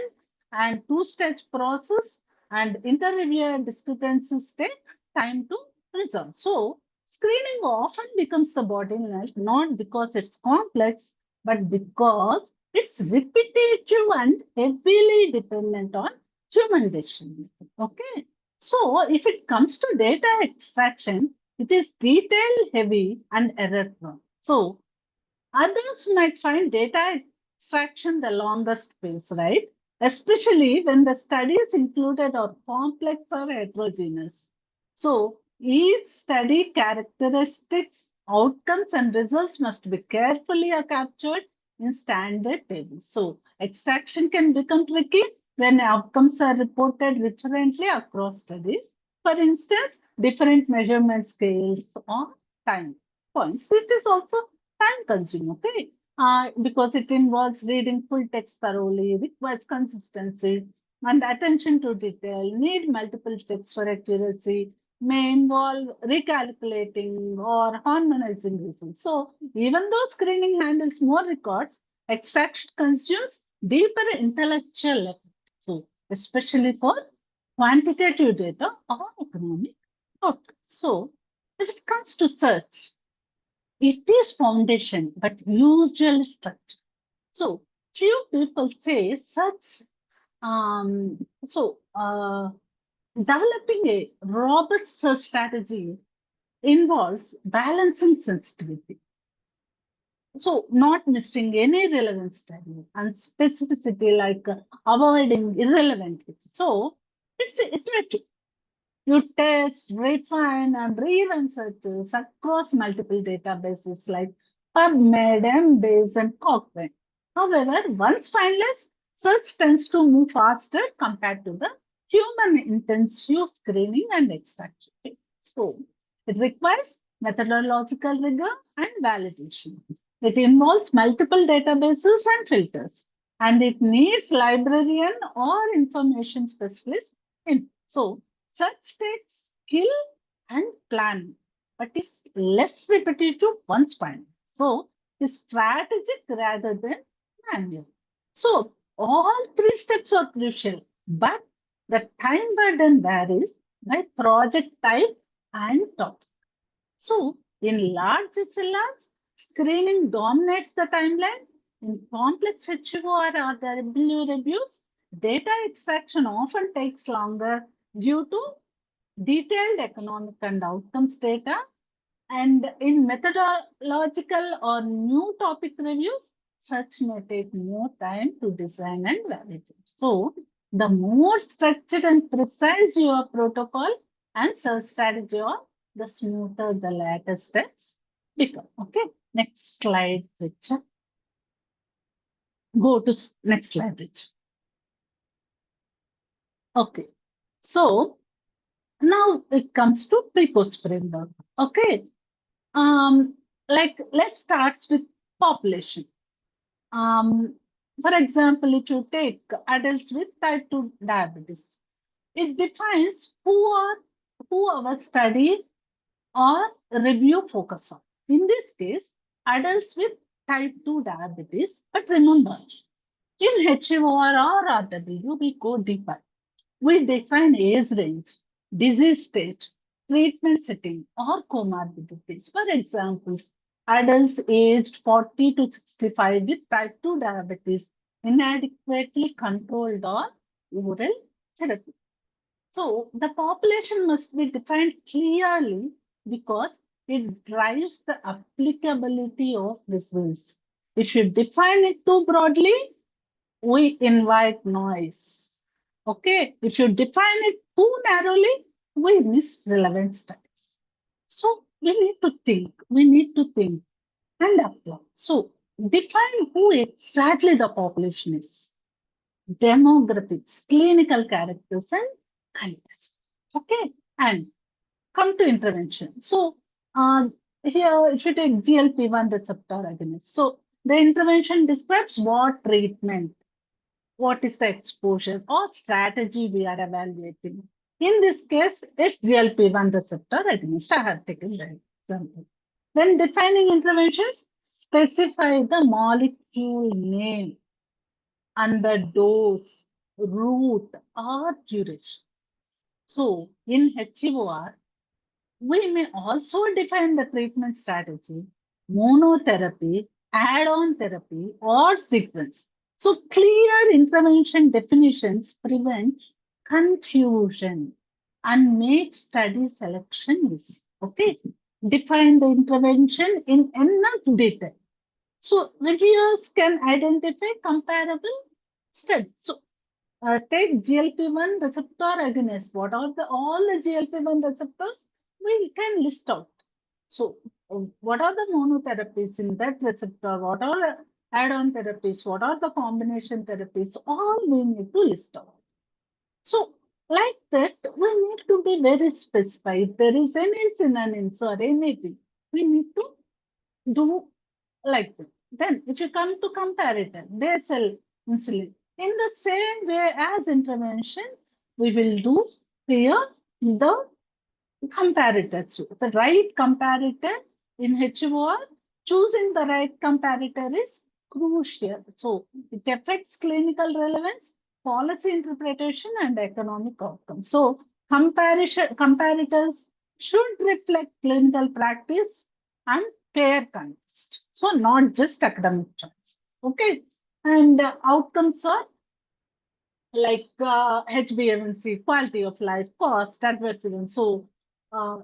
and two-stage process, and inter-reviewer discrepancies take time to resolve. So, screening often becomes a bottleneck not because it's complex, but because it's repetitive and heavily dependent on human decision making. Okay. So, if it comes to data extraction, it is detail heavy and error prone. So, others might find data extraction the longest phase, right? Especially when the studies included are complex or heterogeneous. So, each study characteristics, outcomes, and results must be carefully captured in standard tables. So, extraction can become tricky when outcomes are reported differently across studies. for instance, different measurement scales or time points. It is also time consuming, okay? Because it involves reading full text thoroughly, requires consistency and attention to detail, need multiple checks for accuracy, may involve recalculating or harmonizing results. So even though screening handles more records, extraction consumes deeper intellectual effort. So especially for quantitative data or economic outcomes. So if it comes to search, it is foundation, but usually structure. So few people say such um, so developing a robust search strategy involves balancing sensitivity. So not missing any relevant study and specificity like avoiding irrelevant hits. So it's iterative. You test, refine, and rerun searches across multiple databases like PubMed, Embase, and Cochrane. However, once finalized, search tends to move faster compared to the human-intensive screening and extraction. So, it requires methodological rigor and validation. It involves multiple databases and filters, and it needs librarian or information specialist in. So, such takes skill and planning, but is less repetitive once finalized. So, is strategic rather than manual. So, all three steps are crucial, but the time burden varies by project type and topic. So, in large SLRs, screening dominates the timeline. In complex HEOR or W reviews, data extraction often takes longer due to detailed economic and outcomes data. And in methodological or new topic reviews, such may take more time to design and validate. So, the more structured and precise your protocol and search strategy are, the smoother the later steps become. Okay, next slide, Richard. Go to next slide, Richard. Okay, so now it comes to pre-post framework. Okay, like let's start with population. For example, if you take adults with type 2 diabetes, it defines who our study or review focus on. In this case, adults with type 2 diabetes. But remember, in HEOR or RW, we go deeper. We define age range, disease state, treatment setting, or comorbidities. For example, adults aged 40 to 65 with type 2 diabetes, inadequately controlled or oral therapy. So the population must be defined clearly because it drives the applicability of results. If you define it too broadly, we invite noise. Okay, if you define it too narrowly, we miss relevant studies. So we need to think and apply. So define who exactly the population is, demographics, clinical characters, and context. Okay, and come to intervention. So here, if you take GLP-1 receptor agonist, so the intervention describes what treatment, what is the exposure or strategy we are evaluating. In this case, it's GLP-1 receptor agonist. I have taken the example. When defining interventions, specify the molecule name and the dose, route, or duration. So in HEOR, we may also define the treatment strategy, monotherapy, add-on therapy, or sequence. So clear intervention definitions prevent confusion and make study selection easy. Okay, define the intervention in enough detail so reviewers can identify comparable studies. So take GLP-1 receptor agonist. What are all the GLP-1 receptors? We can list out. So what are the monotherapies in that receptor? What are add-on therapies? What are the combination therapies? All we need to list out. So Like that, we need to be very specified. If there is any synonyms or anything, we need to do like that. Then, if you come to comparator, basal insulin, in the same way as intervention, we will do here the comparator. So the right comparator in HEOR, choosing the right comparator is crucial. So it affects clinical relevance, policy interpretation, and economic outcomes. So comparators should reflect clinical practice and fair context. So not just academic choice. Okay. And outcomes are like HbA1c, quality of life, cost, adverse events. So uh,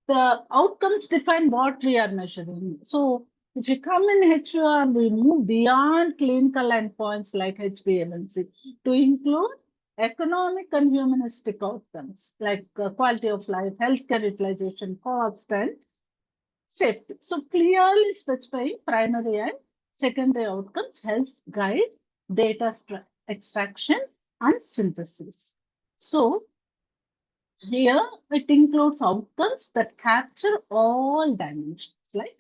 the outcomes define what we are measuring. So if you come in HEOR, we move beyond clinical endpoints like HbA1c to include economic and humanistic outcomes like quality of life, healthcare utilization, cost, and safety. So clearly specifying primary and secondary outcomes helps guide data extraction and synthesis. So here it includes outcomes that capture all dimensions like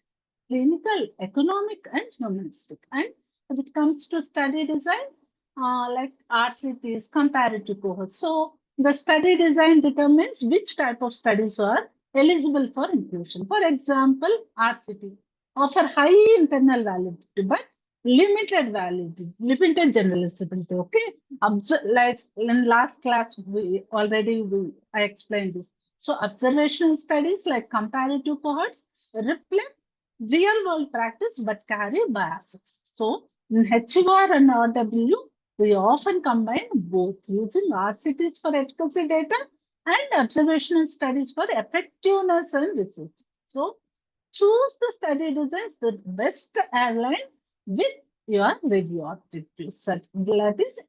clinical, economic, and humanistic. And if it comes to study design, like RCTs, comparative cohorts. So the study design determines which type of studies are eligible for inclusion. For example, RCT offer high internal validity, but limited validity, limited generalizability. Okay, like in last class, I explained this. So observational studies like comparative cohorts reflect real world practice but carry biases. So in HEOR and RW, we often combine both using RCTs for efficacy data and observational studies for effectiveness and research. So choose the study designs that best align with your review objectives. So that is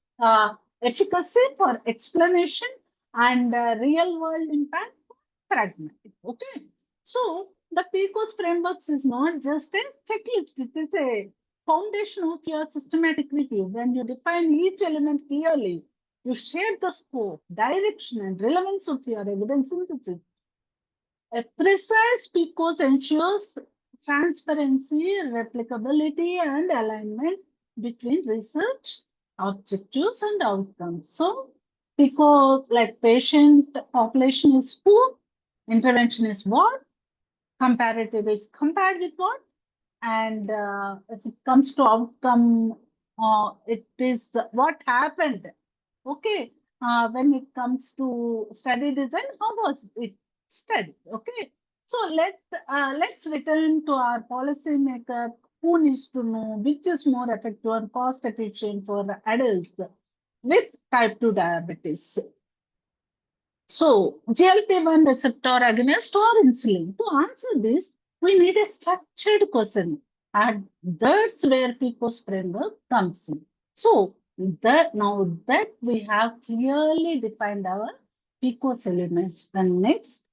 efficacy for explanation and real world impact for pragmatic. Okay. So the PCOS frameworks is not just a checklist, it is a foundation of your systematic review. When you define each element clearly, you shape the scope, direction, and relevance of your evidence synthesis. A precise PCOS ensures transparency, replicability, and alignment between research objectives and outcomes. So, because like patient population is who, intervention is what, comparative is compared with what, and if it comes to outcome, it is what happened. Okay, when it comes to study design, how was it studied? Okay, so let's return to our policy maker who needs to know which is more effective and cost efficient for adults with type 2 diabetes. So, GLP-1 receptor agonist or insulin. To answer this, we need a structured question, and that's where PCOS framework comes in. So, now that we have clearly defined our PCOS elements, the next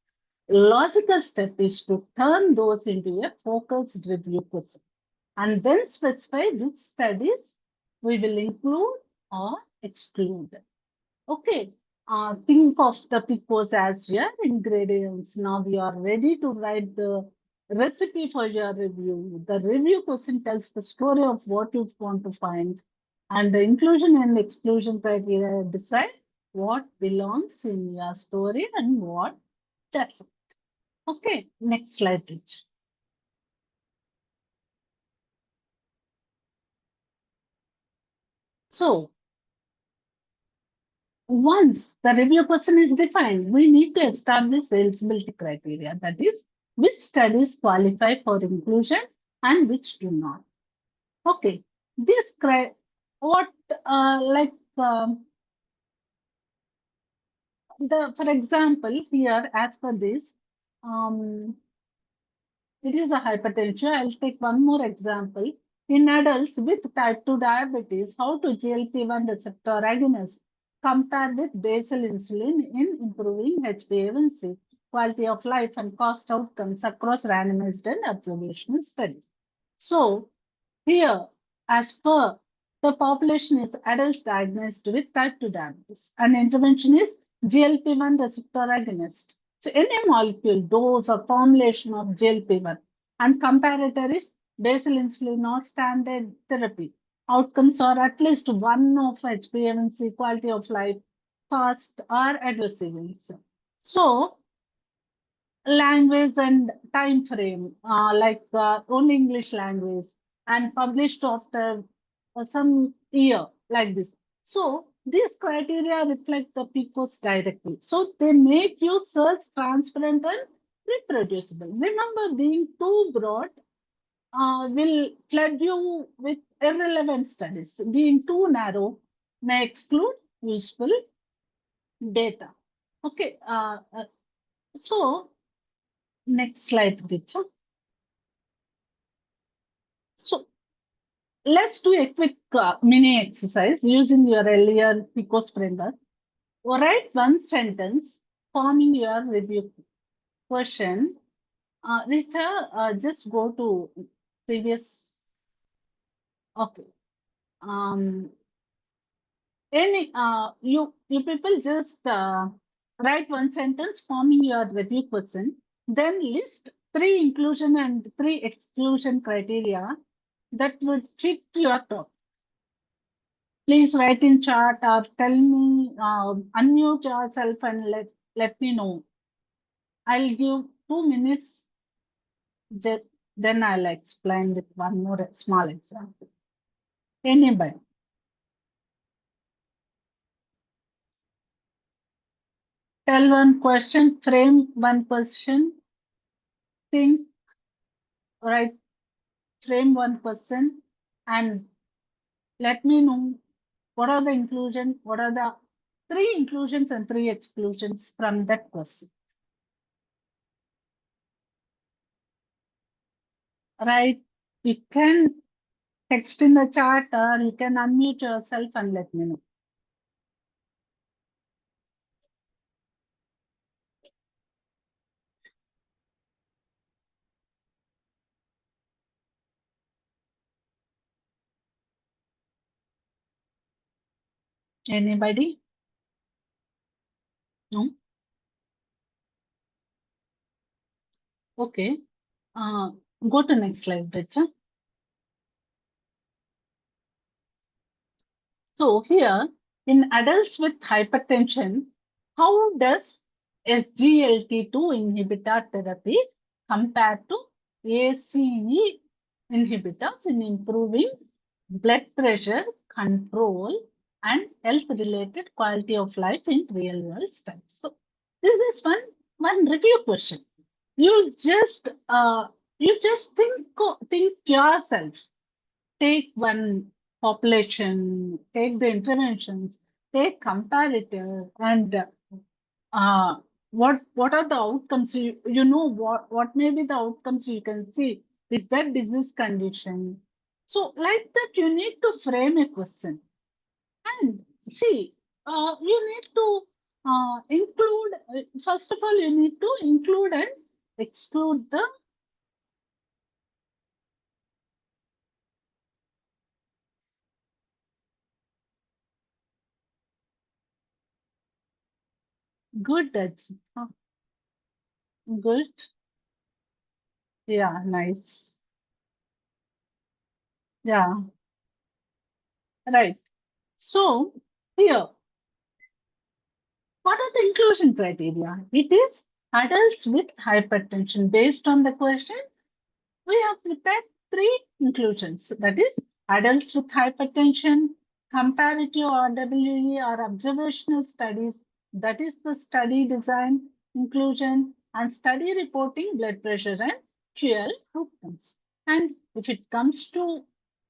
logical step is to turn those into a focused review question, and then specify which studies we will include or exclude. Okay, think of the pickles as your ingredients. Now we are ready to write the recipe for your review. The review question tells the story of what you want to find, and the inclusion and exclusion criteria decide what belongs in your story and what doesn't. Okay, next slide, please. So, once the review question is defined, we need to establish eligibility criteria. That is, which studies qualify for inclusion and which do not. Okay, this what like for example here as per this, it is a hypertension. I'll take one more example. In adults with type 2 diabetes, how to GLP-1 receptor agonist compare with basal insulin in improving HbA1c, quality of life, and cost outcomes across randomized and observational studies. So, here, as per the population is adults diagnosed with type 2 diabetes, and intervention is GLP-1 receptor agonist. So any molecule, dose or formulation of GLP-1 and comparator is basal insulin or standard therapy. Outcomes are at least one of HbA1c, quality of life, fast or adverse events. So language and time frame, like only English language, and published after some year, like this. So these criteria reflect the PCOS directly. So they make you search transparent and reproducible. Remember, being too broad will flood you with irrelevant studies. Being too narrow may exclude useful data. Okay, so next slide, Richa. So let's do a quick mini exercise using your earlier PCOS framework. Write one sentence forming your review question. Richa, just go to previous. Okay. Um, you people just write one sentence forming your review question. Then list 3 inclusion and 3 exclusion criteria that would fit your topic. Please write in chat or tell me, unmute yourself and let me know. I'll give 2 minutes, then I'll explain with one more small example. Anybody? Tell one question, frame one question, think, write, frame one person, and let me know what are the inclusion, what are the 3 inclusions and 3 exclusions from that question. Right? You can text in the chat or you can unmute yourself and let me know. Anybody? No? Okay. Go to next slide, Richa. So here, in adults with hypertension, how does SGLT2 inhibitor therapy compare to ACE inhibitors in improving blood pressure control and health-related quality of life in real-world studies? So this is one review question. You just think yourself. Take one population, take the interventions, take comparative, and what are the outcomes? You know what may be the outcomes you can see with that disease condition. So like that, you need to frame a question and see. You need to include. First of all, you need to include and exclude the good. That's good. Yeah, nice. Yeah, right. So here, what are the inclusion criteria? It is adults with hypertension. Based on the question, we have prepared 3 inclusions. That is adults with hypertension, comparative RWE or observational studies. That is the study design inclusion and study reporting blood pressure and QL outcomes. And if it comes to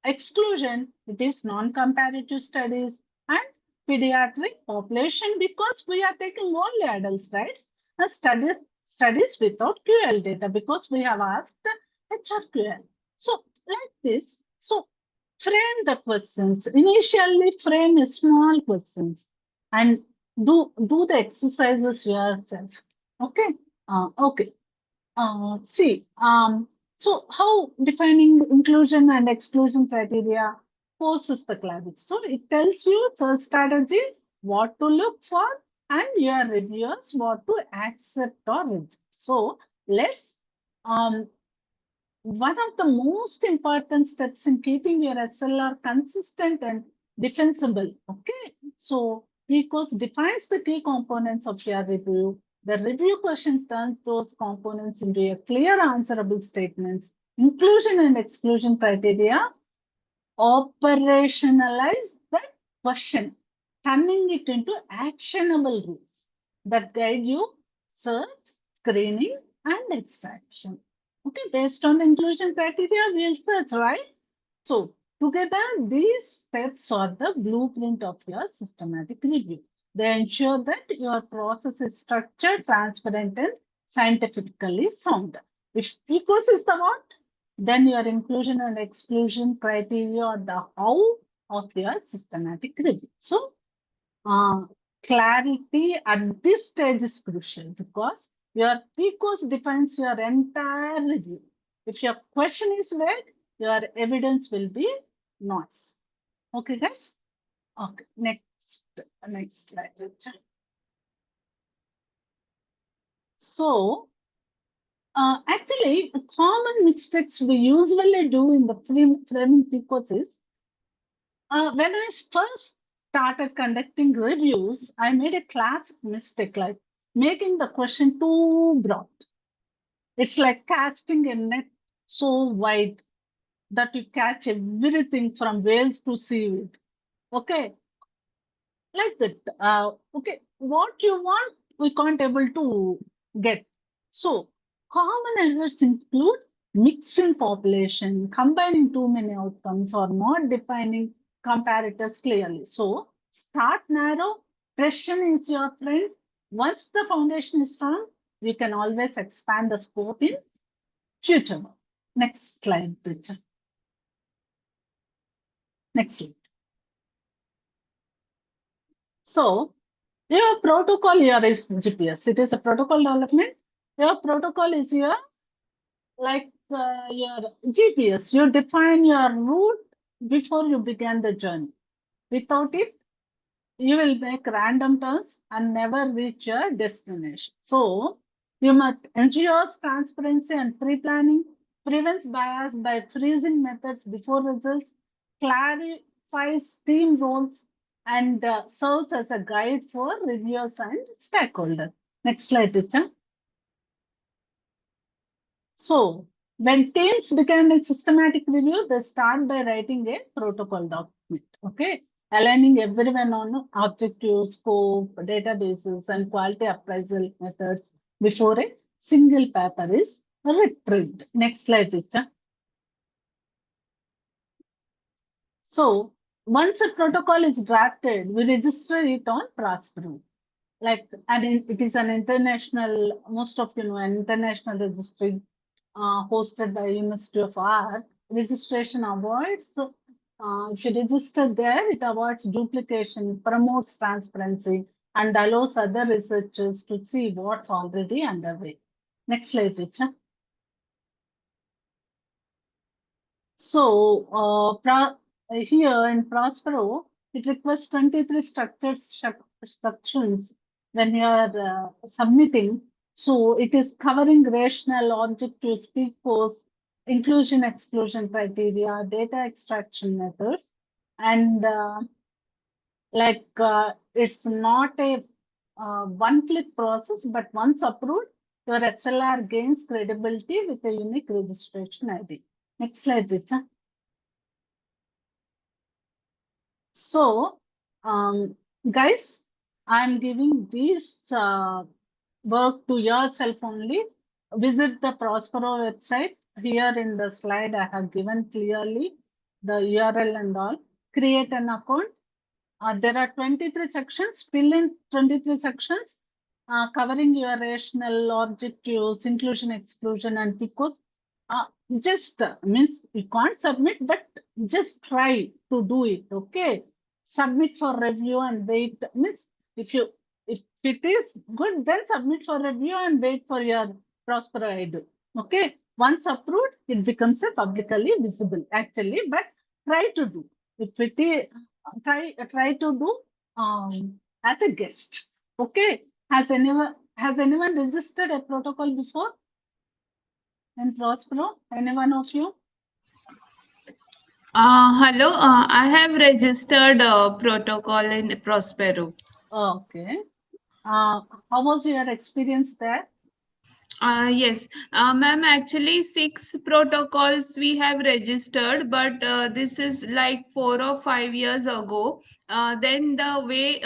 exclusion, it is non-comparative studies and pediatric population because we are taking only adults, right? And studies without QL data because we have asked HRQL. So like this, so frame the questions. Initially frame small questions and do the exercises yourself. Okay. Okay. See, so how defining inclusion and exclusion criteria forces the clarity. So it tells you the strategy, what to look for, and your reviewers what to accept or reject. So let's one of the most important steps in keeping your SLR consistent and defensible. Okay, so because defines the key components of your review. The review question turns those components into a clear answerable statements, inclusion and exclusion criteria, operationalize that question, turning it into actionable rules that guide you search, screening, and extraction. Okay, based on the inclusion criteria, we'll search, right? So, together, these steps are the blueprint of your systematic review. They ensure that your process is structured, transparent, and scientifically sound. If equals is the what, then your inclusion and exclusion criteria are the how of your systematic review. So, uh, clarity at this stage is crucial because your pre-course defines your entire review. If your question is vague, your evidence will be noise. Okay, guys? Okay, next slide, Richard. So, actually, common mistakes we usually do in the framing pre-course is when I first started conducting reviews, I made a classic mistake like making the question too broad. It's like casting a net so wide that you catch everything from whales to seaweed. Okay, like that. Okay, what you want, we can't able to get. So, common errors include mixing population, combining too many outcomes, or not defining comparators clearly. So, start narrow, precision is your friend. Once the foundation is strong, we can always expand the scope in future. Next slide, Richard. Next slide. So, your protocol here is GPS. It is a protocol development. Your protocol is your your GPS. You define your route before you begin the journey. Without it, you will make random turns and never reach your destination. So you must ensure transparency and pre-planning, prevents bias by freezing methods before results, clarifies team roles, and serves as a guide for reviewers and stakeholders. Next slide, Richa. So when teams begin a systematic review, they start by writing a protocol document, okay? Aligning everyone on objectives, scope, databases, and quality appraisal methods before a single paper is retrieved. Next slide, Richa. So once a protocol is drafted, we register it on Prospero. And it is an international, most of you know, an international registry hosted by University of Art. Registration avoids, if you register there, it avoids duplication, promotes transparency, and allows other researchers to see what's already underway. Next slide, Richa. So here in Prospero, it requires 23 structured sections when you are submitting. So it is covering rational, objective, speak post, inclusion, exclusion criteria, data extraction methods, and it's not a one-click process, but once approved, your SLR gains credibility with a unique registration ID. Next slide, Richa. So, guys, I'm giving this work to yourself only. Visit the Prospero website. Here in the slide, I have given clearly the URL and all. Create an account. There are 23 sections. Fill in 23 sections covering your rational objectives, inclusion, exclusion, and PICOs. Just means you can't submit, but just try to do it. Okay, submit for review and wait. Means if it is good, then submit for review and wait for your Prospero ID. Okay, once approved, it becomes a publicly visible actually. But try to do if it is try to do as a guest. Okay. Has anyone registered a protocol before in Prospero? Any one of you? Hello, I have registered a protocol in Prospero. Okay. How was your experience there? Yes, ma'am, actually 6 protocols we have registered, but this is like 4 or 5 years ago. Then the way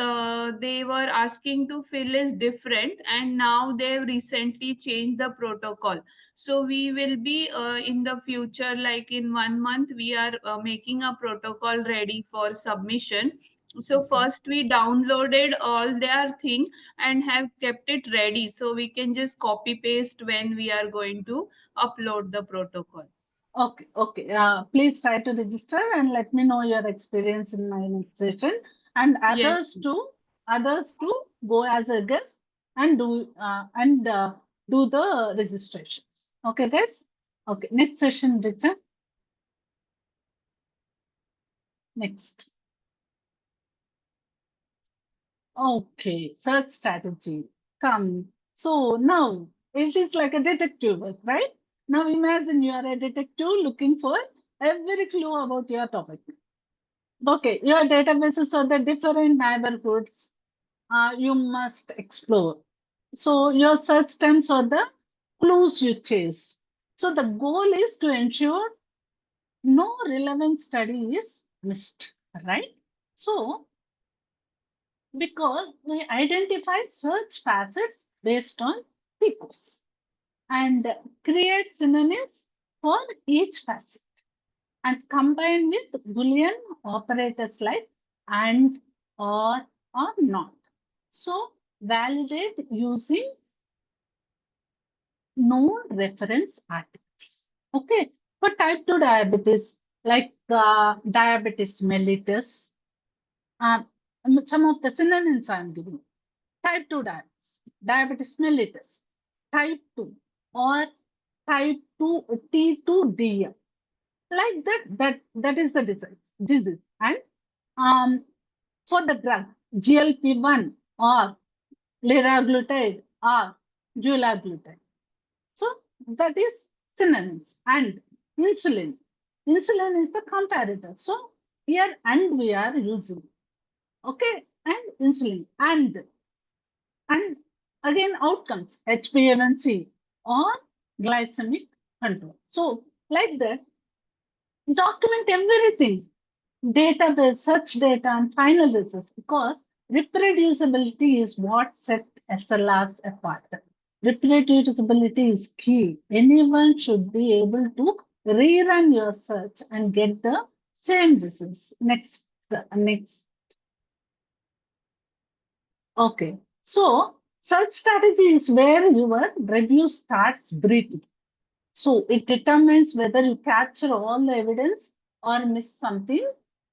they were asking to fill is different, and now they've recently changed the protocol. So we will be in the future, like in 1 month, we are making a protocol ready for submission. So first we downloaded all their thing and have kept it ready, so we can just copy paste when we are going to upload the protocol. Okay, okay. Please try to register and let me know your experience in my next session. And Yes. others to go as a guest and do the registrations. Okay, guys. Okay, next session, Richard. Next. Okay, search strategy. Come. So now it is like a detective work, right? Now imagine you are a detective looking for every clue about your topic. Okay, your databases are the different neighborhoods you must explore. So your search terms are the clues you chase. So the goal is to ensure no relevant study is missed, right? So because we identify search facets based on PICOs and create synonyms for each facet and combine with Boolean operators like and, or not. So validate using no reference articles. Okay. For type 2 diabetes, like diabetes mellitus, um, some of the synonyms I'm giving. Type 2 diabetes, diabetes mellitus, type 2, or type 2 T2DM. Like that is the disease. And for the drug, GLP-1 or liraglutide or dulaglutide. So that is synonyms. And insulin. Insulin is the comparator. So here and we are using. Okay. And insulin. And again outcomes, HbA1c or glycemic control. So like that, document everything, database, search data, and final results, because reproducibility is what set SLRs apart. Reproducibility is key. Anyone should be able to rerun your search and get the same results. Next. Okay. So search strategy is where your review starts breathing. So it determines whether you capture all the evidence or miss something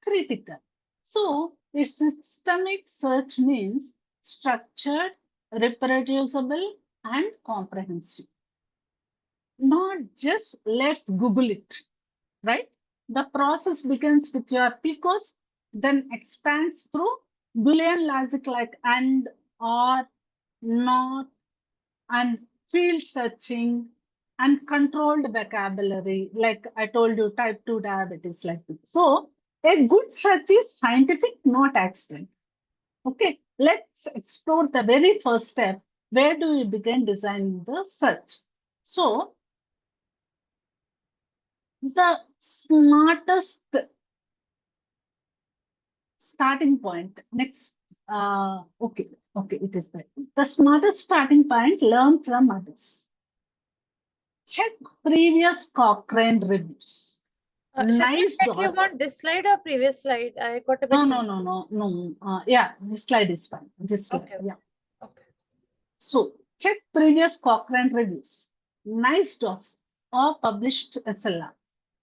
critical. So a systemic search means structured, reproducible, and comprehensive. Not just let's Google it, right? The process begins with your PICOs, then expands through Boolean logic like and, or, not, and field searching and controlled vocabulary, like I told you, type 2 diabetes, like this. So a good search is scientific, not accident. Okay, let's explore the very first step. Where do we begin designing the search? So the smartest starting point, next, okay, it is there. The smartest starting point, learn from others. Check previous Cochrane reviews. Shall we Nice check you doc. want this slide or previous slide? I got a bit confused. No. Yeah, this slide is fine. This slide, Okay. yeah. Okay. So check previous Cochrane reviews. Nice docs or published SLR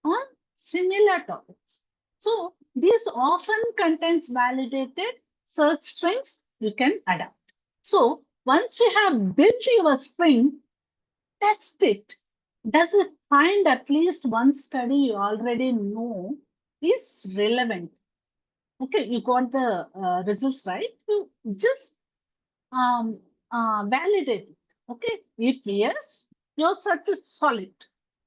on similar topics. So these often contains validated search strings you can adapt. So once you have built your string, test it. Does it find at least one study you already know is relevant? Okay, you got the results right. You just validate it. Okay, if yes, your search is solid.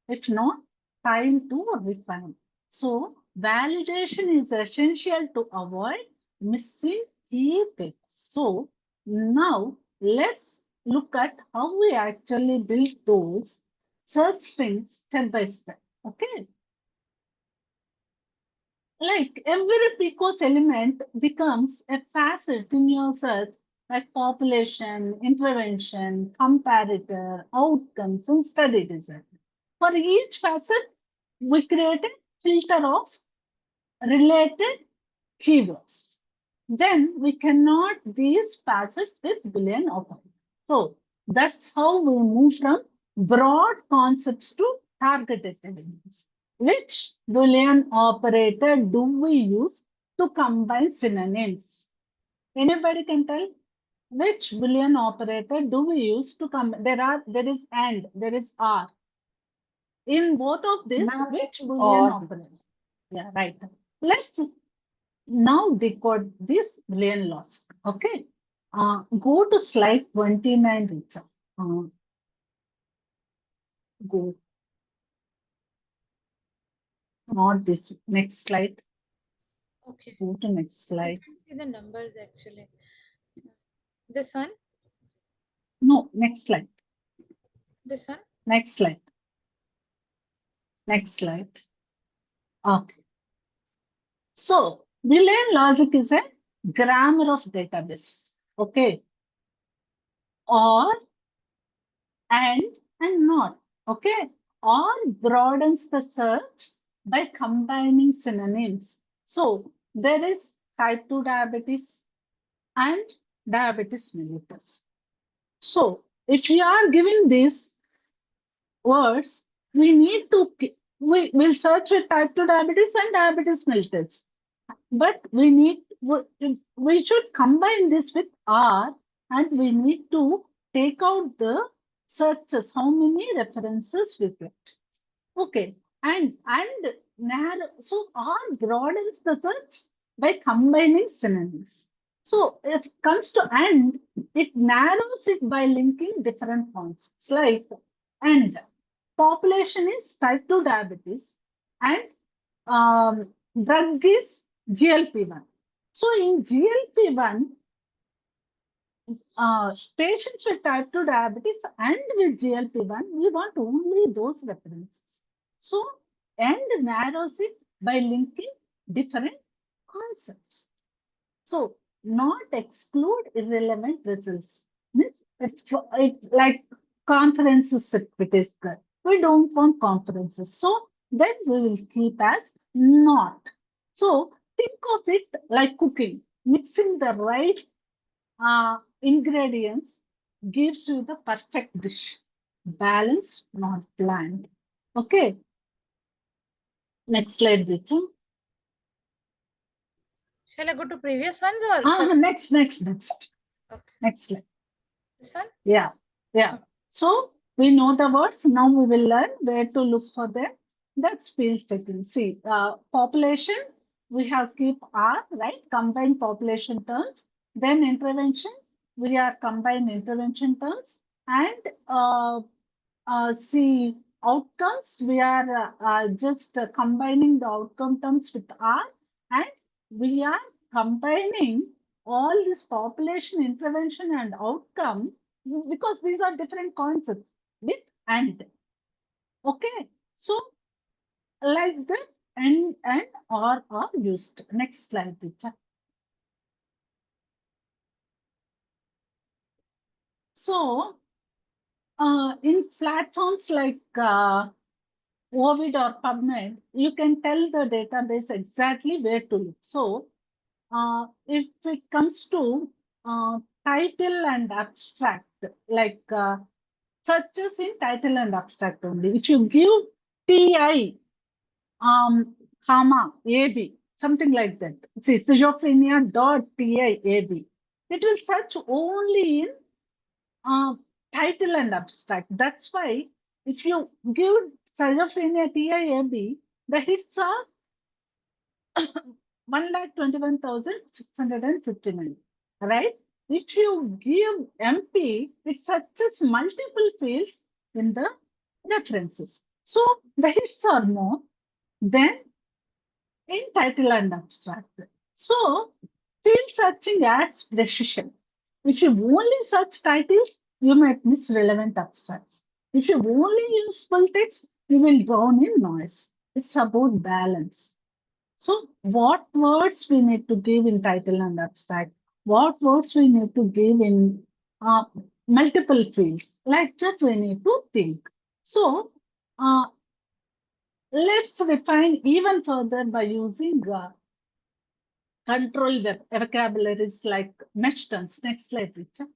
If not, time to refine. So validation is essential to avoid missing key bits. So now let's look at how we actually build those search strings step by step. Okay, like every PCOS element becomes a facet in your search, like population, intervention, comparator, outcomes, and study design. For each facet, we create a filter of related keywords. Then we cannot these facets with Boolean operators. So that's how we move from broad concepts to targeted elements. Which Boolean operator do we use to combine synonyms? Anybody can tell? Which Boolean operator do we use to combine? There is and, there is are. In both of these, which Boolean operator? Yeah, right. Let's now decode this Boolean logic. Okay. Go to slide 29, Richa. Go. Not this. Next slide. Okay. Go to next I slide. can see the numbers actually. This one? No, next slide. This one? Next slide. Next slide. Okay. So, Boolean logic is a grammar of database. Okay. Or, and not. Okay. Or broadens the search by combining synonyms. So, there is type 2 diabetes and diabetes mellitus. So, if you are giving these words, we need to, we will search with type 2 diabetes and diabetes mellitus. But we should combine this with R, and we need to take out the searches, how many references we get. Okay, and narrow, so R broadens the search by combining synonyms. So if it comes to and, it narrows it by linking different concepts like and population is type 2 diabetes and drug is GLP-1. So in GLP-1, patients with type 2 diabetes and with GLP-1, we want only those references. So, and narrows it by linking different concepts. So, not exclude irrelevant results. Means it like conferences certificate is good. We don't want conferences. So, then we will keep as not. So, think of it like cooking. Mixing the right ingredients gives you the perfect dish. Balanced, not bland. Okay. Next slide, Richa. Shall I go to previous ones or? Next. Okay. Next slide. This one? Yeah. So we know the words. Now we will learn where to look for them. That's field checking. See, population, we have keep R, right? Combined population terms. Then intervention, we are combined intervention terms. And see, outcomes, we are just combining the outcome terms with R. And we are combining all this population intervention and outcome because these are different concepts with and. Okay, so like that and or are used. Next slide, Richa. So in platforms like Ovid or PubMed, you can tell the database exactly where to look. So if it comes to title and abstract, like searches in title and abstract only. If you give TI, comma, AB, something like that. See, schizophrenia.TIAB. It will search only in title and abstract. That's why if you give schizophrenia TIAB, the hits are 1,21,659, right? if you give MP, it searches multiple fields in the references. So the hits are more than in title and abstract. So field searching adds precision. If you only search titles, you might miss relevant abstracts. If you only use full text, you will drown in noise. It's about balance. So what words we need to give in title and abstract? What words we need to give in uh, multiple fields? Like that we need to think. So uh, let's refine even further by using control vocabularies like mesh terms. Next slide, Richard.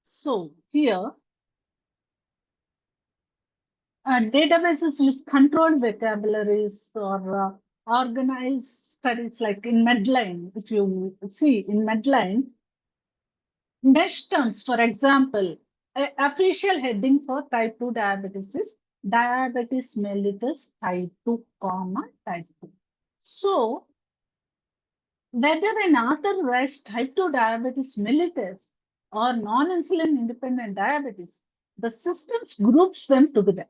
So here, databases use controlled vocabularies or organized studies like in Medline. If you see in Medline, mesh terms, for example, official heading for type 2 diabetes is diabetes mellitus type 2, type 2. So whether an author writes type 2 diabetes mellitus or non-insulin independent diabetes, the systems groups them together.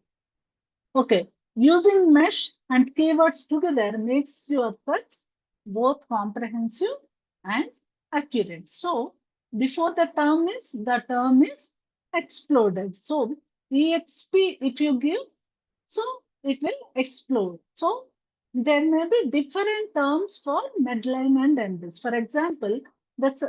Okay, using mesh and keywords together makes your search both comprehensive and accurate. So before the term is exploded. So EXP, if you give, so it will explode. So there may be different terms for Medline and MBase. For example, that's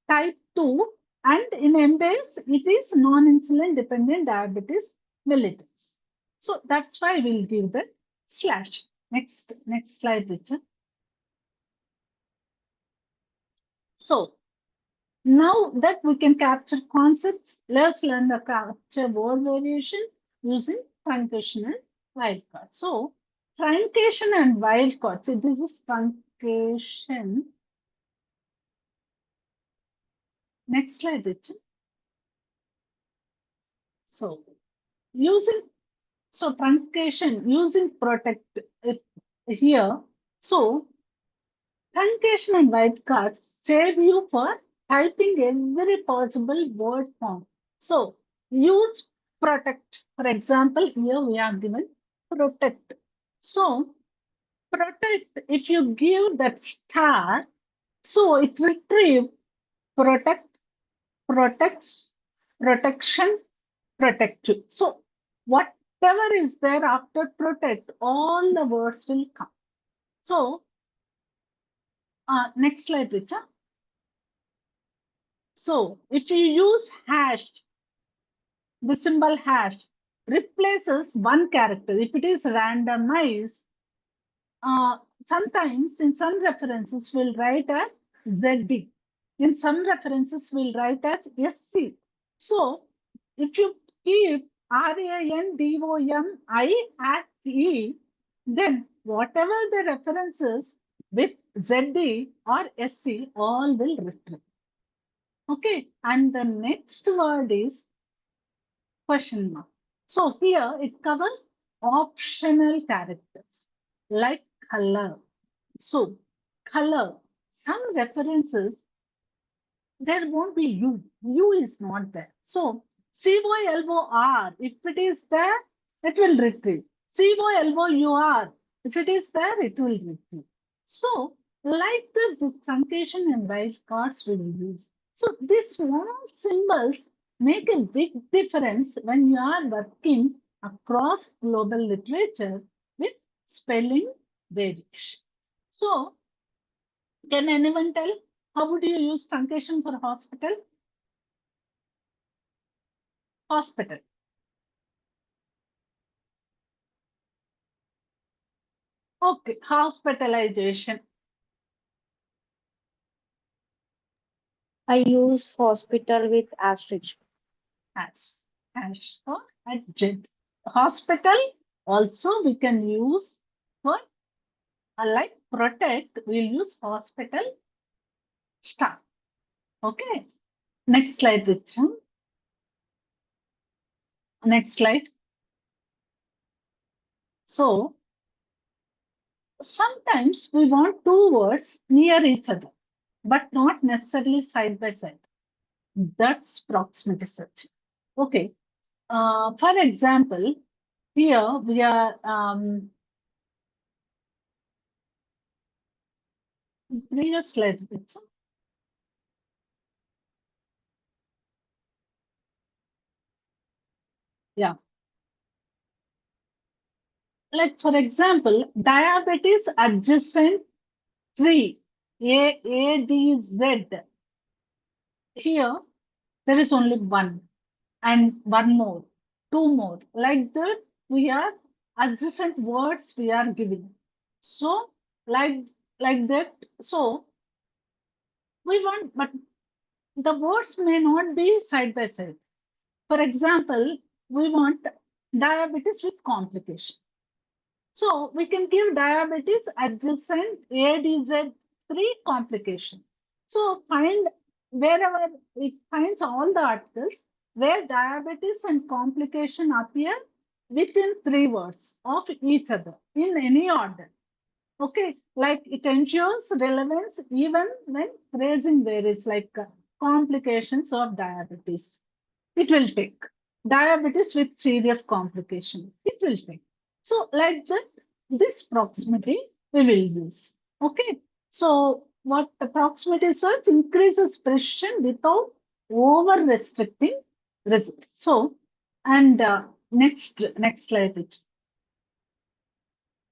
type 2 and in MBase, it is non-insulin dependent diabetes mellitus. So that's why we'll give the slash. Next slide, Richard. So now that we can capture concepts, let's learn the capture word variation using truncation and wildcard. So truncation and wildcard. So this is truncation. Next slide, Richard. So truncation using protect here. So truncation and wildcards save you for typing every possible word form. So use protect. For example, here we are given protect. So protect, if you give that star, so it retrieve protect, protects, protection, protective. So whatever is there after protect, all the words will come. So next slide, Richa. So if you use hash, the symbol hash replaces one character. If it is randomized, sometimes in some references we'll write as ZD. In some references we'll write as SC. So if you keep RANDOMI at E, then whatever the references with ZD or SC, all will retrieve. Okay, and the next word is question mark. So here it covers optional characters like color. So color, some references, there won't be U. U is not there. So COLOR, if it is there, it will retrieve. COLOUR, if it is there, it will retrieve. So like the truncation and wildcards we will use. So these small symbols make a big difference when you are working across global literature with spelling variation. So can anyone tell how would you use truncation for hospital? Hospital. Okay, hospitalization. I use hospital with asterisk. As or adjunct. Hospital also we can use for like protect, we'll use hospital staff. Okay. Next slide, Richard. Next slide. So sometimes we want two words near each other, but not necessarily side by side. That's proximity searching. Okay. For example, here we are previous slide. Yeah. Like for example, diabetes adjacent 3, ADZ. Here, there is only one and one more, two more. Like that, we are adjacent words we are giving. So, like that, so we want, but the words may not be side by side. For example, we want diabetes with complication. So we can give diabetes adjacent ADZ3 complication. So find wherever it finds all the articles where diabetes and complication appear within 3 words of each other in any order. Okay, like it ensures relevance even when phrasing varies, like complications of diabetes. It will take diabetes with serious complication. It will take. So, like that, this proximity we will use. Okay. So, what the proximity search increases precision without over restricting results. So, and next slide.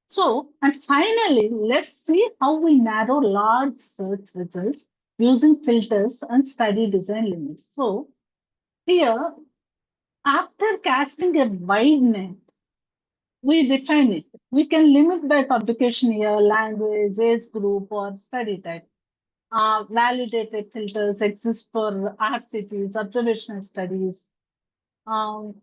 So, and finally, let's see how we narrow large search results using filters and study design limits. So, here, after casting a wide net, we define it. We can limit by publication year, language, age group, or study type. Validated filters exist for RCTs, observational studies,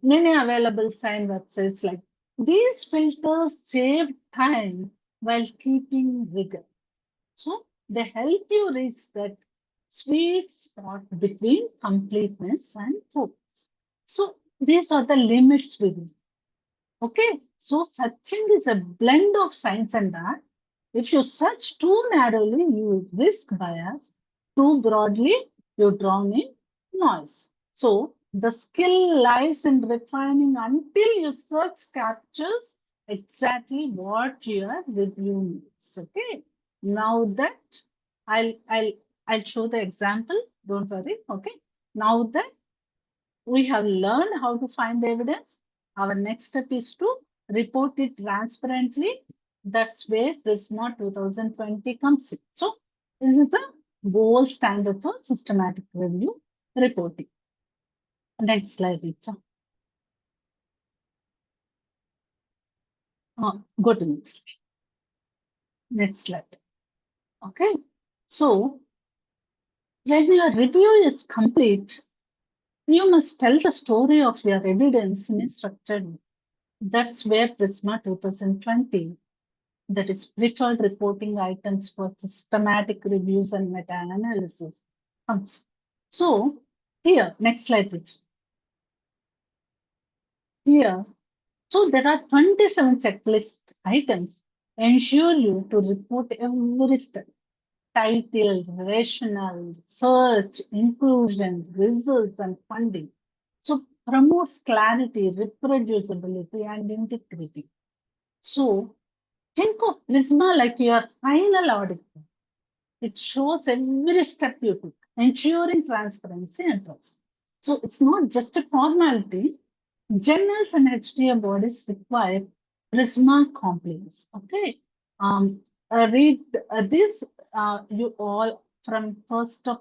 many available sign websites like these filters save time while keeping rigor. So they help you reach that sweet spot between completeness and focus. So these are the limits within. Okay, so searching is a blend of science and art. If you search too narrowly, you risk bias. Too broadly, you drown in noise. So the skill lies in refining until your search captures exactly what your review needs. Okay. Now that I'll I'll show the example. Don't worry. Okay. Now that we have learned how to find the evidence, our next step is to report it transparently. That's where Prisma 2020 comes in. So this is the gold standard for systematic review reporting. Next slide, Richa. Go to next slide. Next slide. Okay. So when your review is complete, you must tell the story of your evidence in a structured way. That's where Prisma 2020, that is preferred reporting items for systematic reviews and meta-analysis comes. So here, next slide, please. Here, so there are 27 checklist items. Ensure you to report every step. Title, rationale, search, inclusion, results, and funding. So promotes clarity, reproducibility, and integrity. So think of Prisma like your final audit. It shows every step you took, ensuring transparency and trust. So it's not just a formality. Journals and HTA bodies require Prisma compliance. Okay. Read this. You all from first of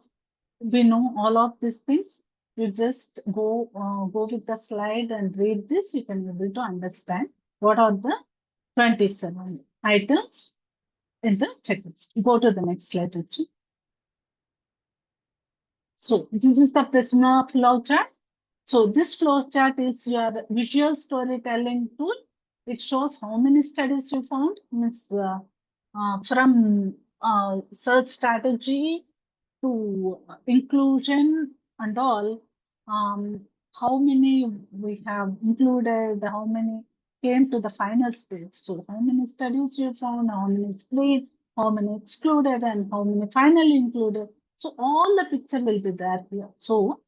we know all of these things. You just go with the slide and read this. You can be able to understand what are the 27 items in the checklist. Go to the next slide, Richie. So this is the Prisma flow chart. So this flow chart is your visual storytelling tool. It shows how many studies you found, means from search strategy to inclusion and all. How many we have included, how many came to the final stage. So how many studies you found, how many screened, how many excluded, and how many finally included. So all the picture will be there here. So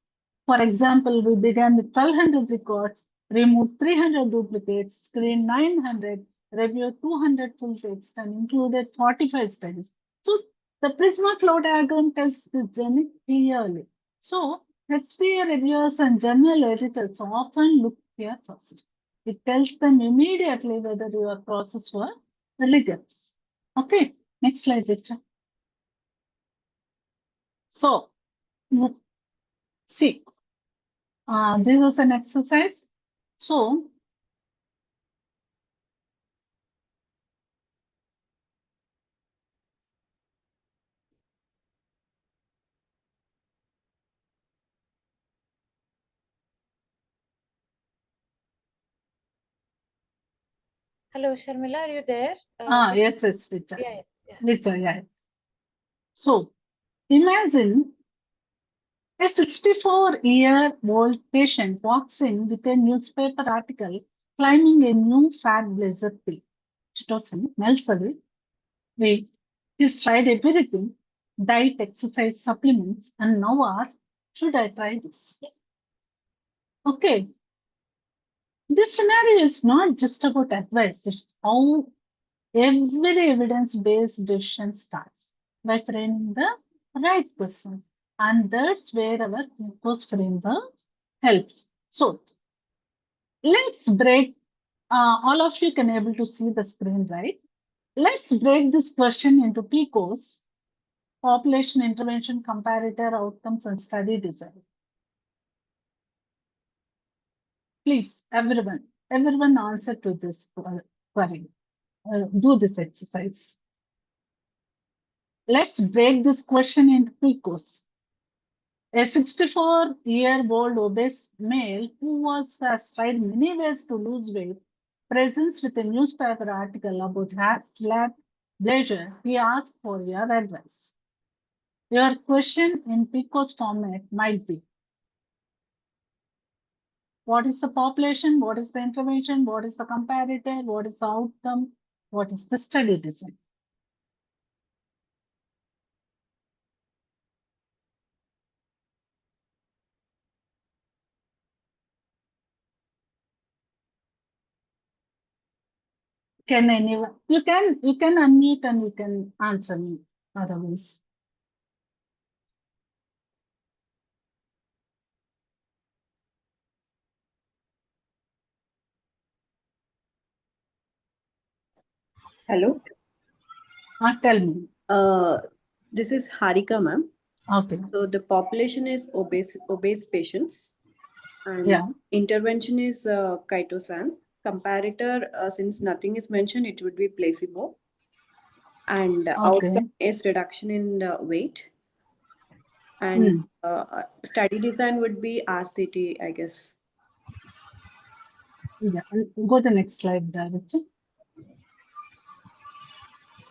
for example, we began with 1200 records, removed 300 duplicates, screened 900, reviewed 200 full text, and included 45 studies. So the Prisma flow diagram tells this journey clearly. So HTA reviewers and journal editors often look here first. It tells them immediately whether your process was rigorous. Okay, next slide, Richard. So, see, this is an exercise. So, Hello, Sharmila, are you there? yes, Richard. Yeah, yeah. Richard, yeah. So, imagine a 64-year-old patient walks in with a newspaper article claiming a new fat blazer pill. Chitosan melts away. Wait, he's tried everything, diet, exercise, supplements, and now asks, should I try this? Okay, this scenario is not just about advice, it's how every evidence-based decision starts by framing the right question. And that's where our focus framework helps. So let's break, all of you can able to see the screen, right? Let's break this question into PICOs, population intervention, comparator outcomes, and study design. Please, everyone answer to this query. Do this exercise. Let's break this question into PICOs. A 64-year-old obese male who has tried many ways to lose weight presents with a newspaper article about flat blazer. He asked for your advice. Your question in PICO's format might be, what is the population? What is the intervention? What is the comparator? What is the outcome? What is the study design? Can anyone? You can unmute and you can answer me otherwise. Hello. Tell me. This is Harika, ma'am. Okay. So the population is obese patients, and Yeah. intervention is chitosan. Comparator, since nothing is mentioned, it would be placebo, and Okay. outcome is reduction in the weight, and study design would be RCT, I guess. Yeah. Go to the next slide, Richard.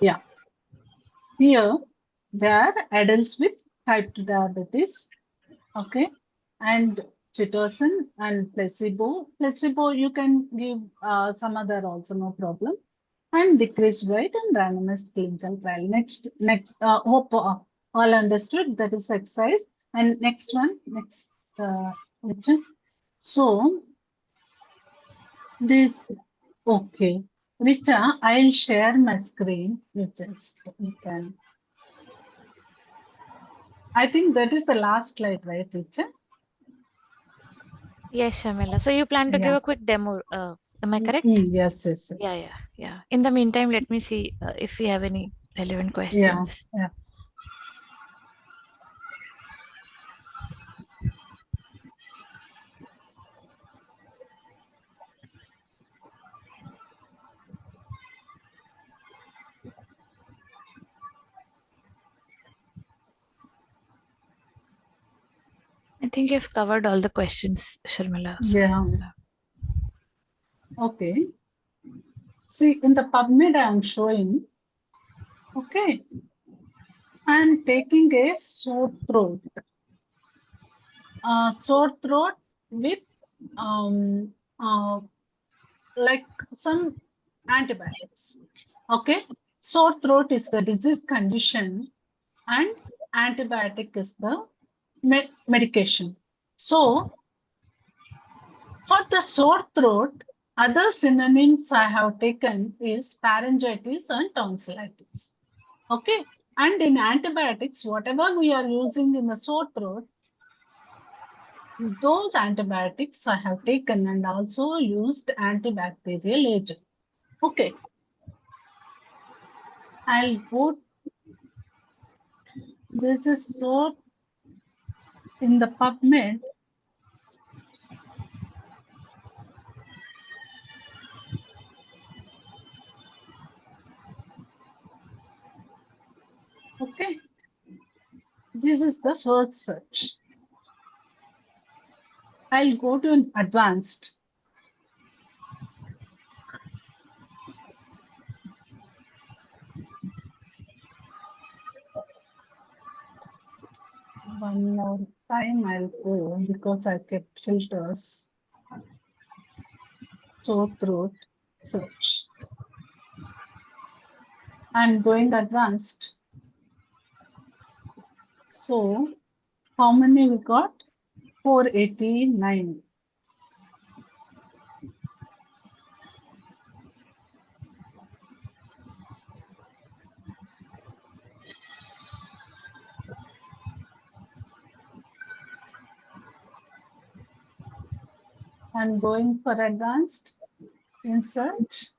Yeah. Here, there are adults with type 2 diabetes. Okay. And chitosan and placebo. Placebo, you can give some other also, no problem. And decreased weight and randomized clinical trial. Next, hope all understood. That is exercise. And next one, Richard. So this, okay. Richa, I'll share my screen. You can. I think that is the last slide, right, Richa? Yes, Sharmila. So you plan to give a quick demo. Am I correct? Yes. Yeah. In the meantime, let me see if we have any relevant questions. Yeah. I think you've covered all the questions, Sharmila. So, Yeah. Okay. See, in the PubMed, I am showing. Okay. I'm taking a sore throat. Sore throat with like some antibiotics. Okay, sore throat is the disease condition and antibiotic is the medication. So for the sore throat, other synonyms I have taken is pharyngitis and tonsillitis. Okay, and in antibiotics, whatever we are using in the sore throat, those antibiotics I have taken and also used antibacterial agent. Okay, I'll put this is so in the PubMed. Okay, this is the first search. I'll go to an advanced. One more time I'll go because I kept filters. Sore throat search. I'm going advanced. So how many we got? 489. I'm going for advanced. Insert.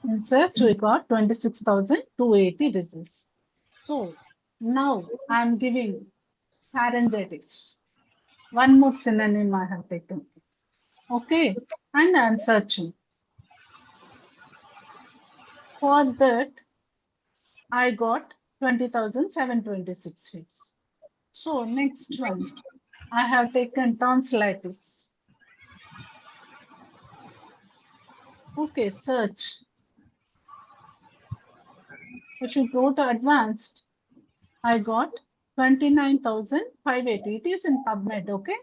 In search, we got 26,280 disease. So now I'm giving pharyngitis. One more synonym I have taken. Okay, and I'm searching. For that, I got 20,726 hits. So next one, I have taken tonsillitis. Okay, search. If you go to advanced, I got 29,580. It is in PubMed, okay?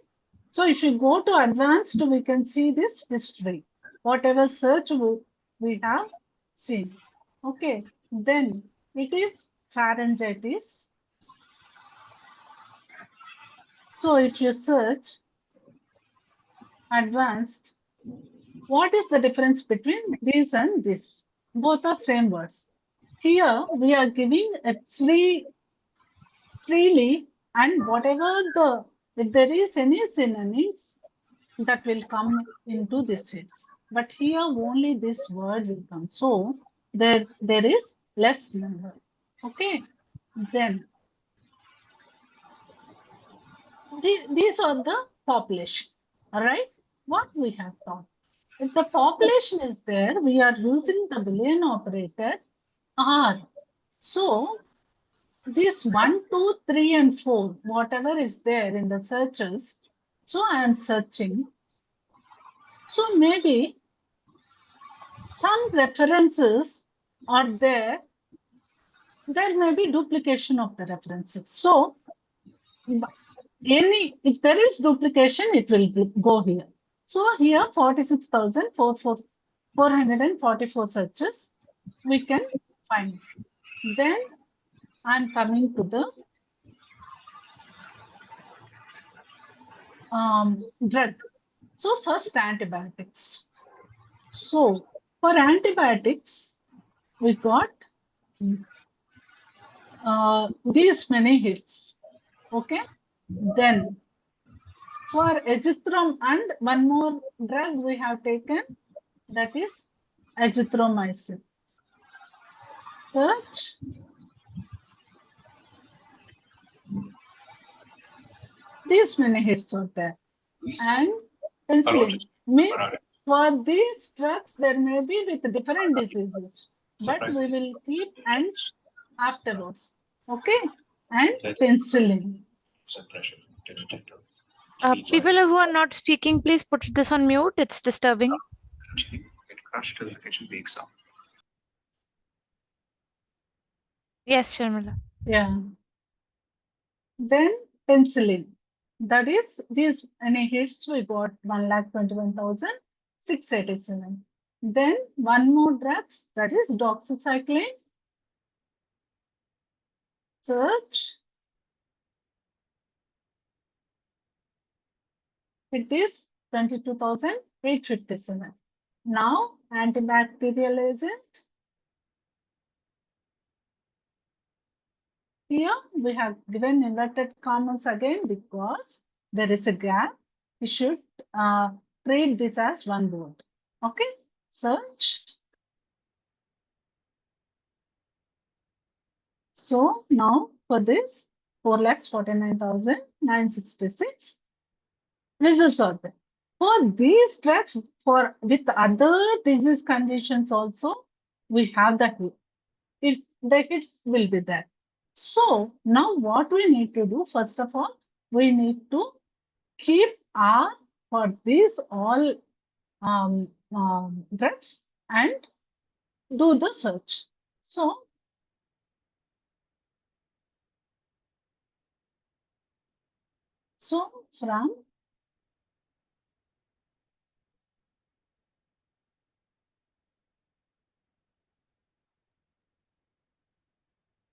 So if you go to advanced, we can see this history. Whatever search we have seen. Okay, then it is pharyngitis. So if you search advanced, what is the difference between this and this? Both are same words. Here we are giving a freely, and whatever if there is any synonyms that will come into this hits. But here only this word will come. So there is less number. Okay. Then these are the population. All right. What we have thought. If the population is there, we are using the Boolean operator R. So this 1, 2, 3, and 4, whatever is there in the searches, so I am searching. So maybe some references are there. There may be duplication of the references. So if there is duplication, it will go here. So here 46,444 searches we can find. Then I'm coming to the drug. So first antibiotics. So for antibiotics, we got these many hits. Okay. Then for azithromycin and one more drug we have taken, that is azithromycin. Search. These many hits are there. And penicillin means for these drugs there may be with different diseases, but we will keep and afterwards. Okay. And penicillin. People who are not speaking, please put this on mute. It's disturbing. Yes, Sharmila. Yeah. Then penicillin. That is, these hits we got 1,21,687. Then one more drugs, that is doxycycline. Search. It is 22,857. Now antibacterial agent. Here we have given inverted commas again because there is a gap. We should treat this as one word. Okay, search. So now for this 4,49,966 results are there. For these drugs, for with other disease conditions also, we have the hit. The hits will be there. So now what we need to do, first of all, we need to keep R for these all drugs and do the search. So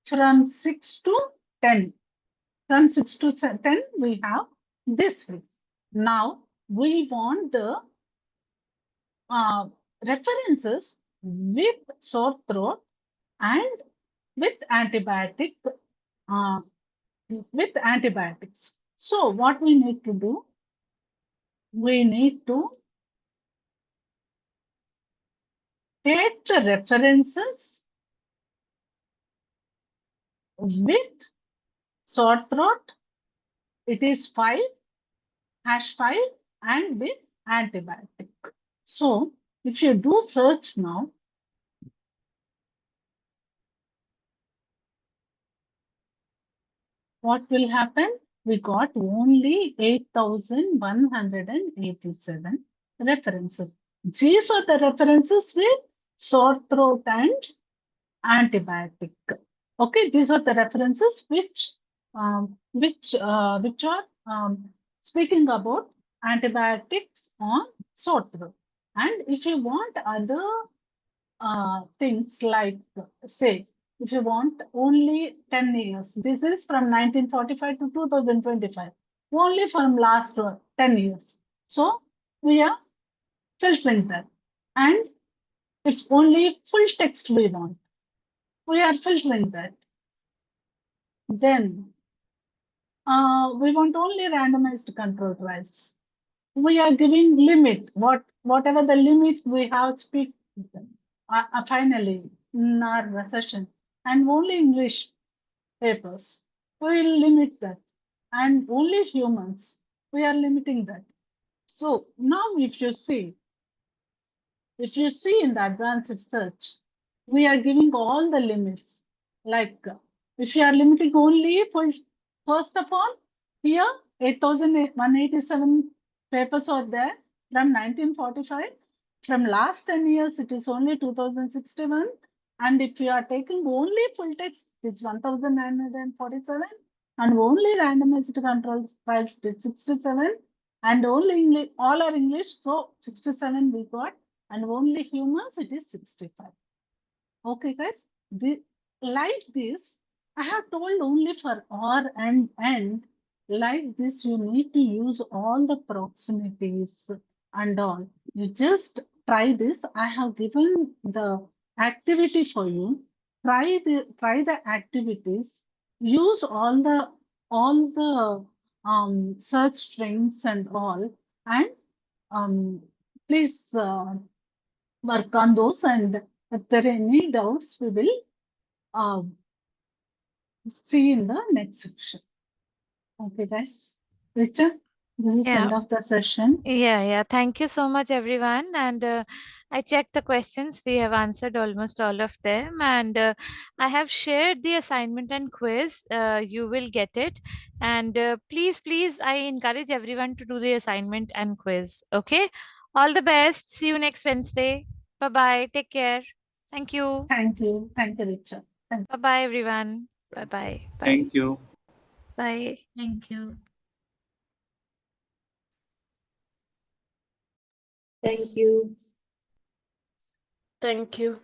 from 6 to 10. From 6 to 10, we have this list. Now we want the references with sore throat and with antibiotics. So what we need to do, we need to take the references with sore throat. It is 5, #5, and with antibiotic. So if you do search now, what will happen? We got only 8,187 references. These are the references with sore throat and antibiotic. Okay, these are the references which are speaking about antibiotics on sore throat. And if you want other things like, say, if you want only 10 years, this is from 1945 to 2025, only from last 10 years. So we are filtering that. And it's only full text we want. We are filtering that. Then we want only randomized control trials. We are giving limit, whatever the limit we have speak finally in our session, and only English papers. We will limit that, and only humans. We are limiting that. So now if you see in the advanced search, we are giving all the limits. Like if you are limiting only for, first of all, here 8,187 papers are there from 1945. From last 10 years, it is only 2061. And if you are taking only full text, it's 1,947. And only randomized controls trials, it's 67. And only English, all are English, so 67 we got. And only humans, it is 65. Okay, guys. Like this, I have told only for or and like this, you need to use all the proximities and all. You just try this. I have given the activity for you. Try the activities. Use all the search strings and all, and please work on those, and if there are any doubts, we will see in the next section. Okay, guys. Richard, This is Yeah. end of the session. Yeah. Thank you so much, everyone. And I checked the questions. We have answered almost all of them. And I have shared the assignment and quiz. You will get it. And please, I encourage everyone to do the assignment and quiz. Okay. All the best. See you next Wednesday. Bye bye. Take care. Thank you. Thank you. Thank you, Richa. Thank Bye bye, everyone. Bye bye. Bye. Thank you. Bye. Thank you. Thank you. Thank you.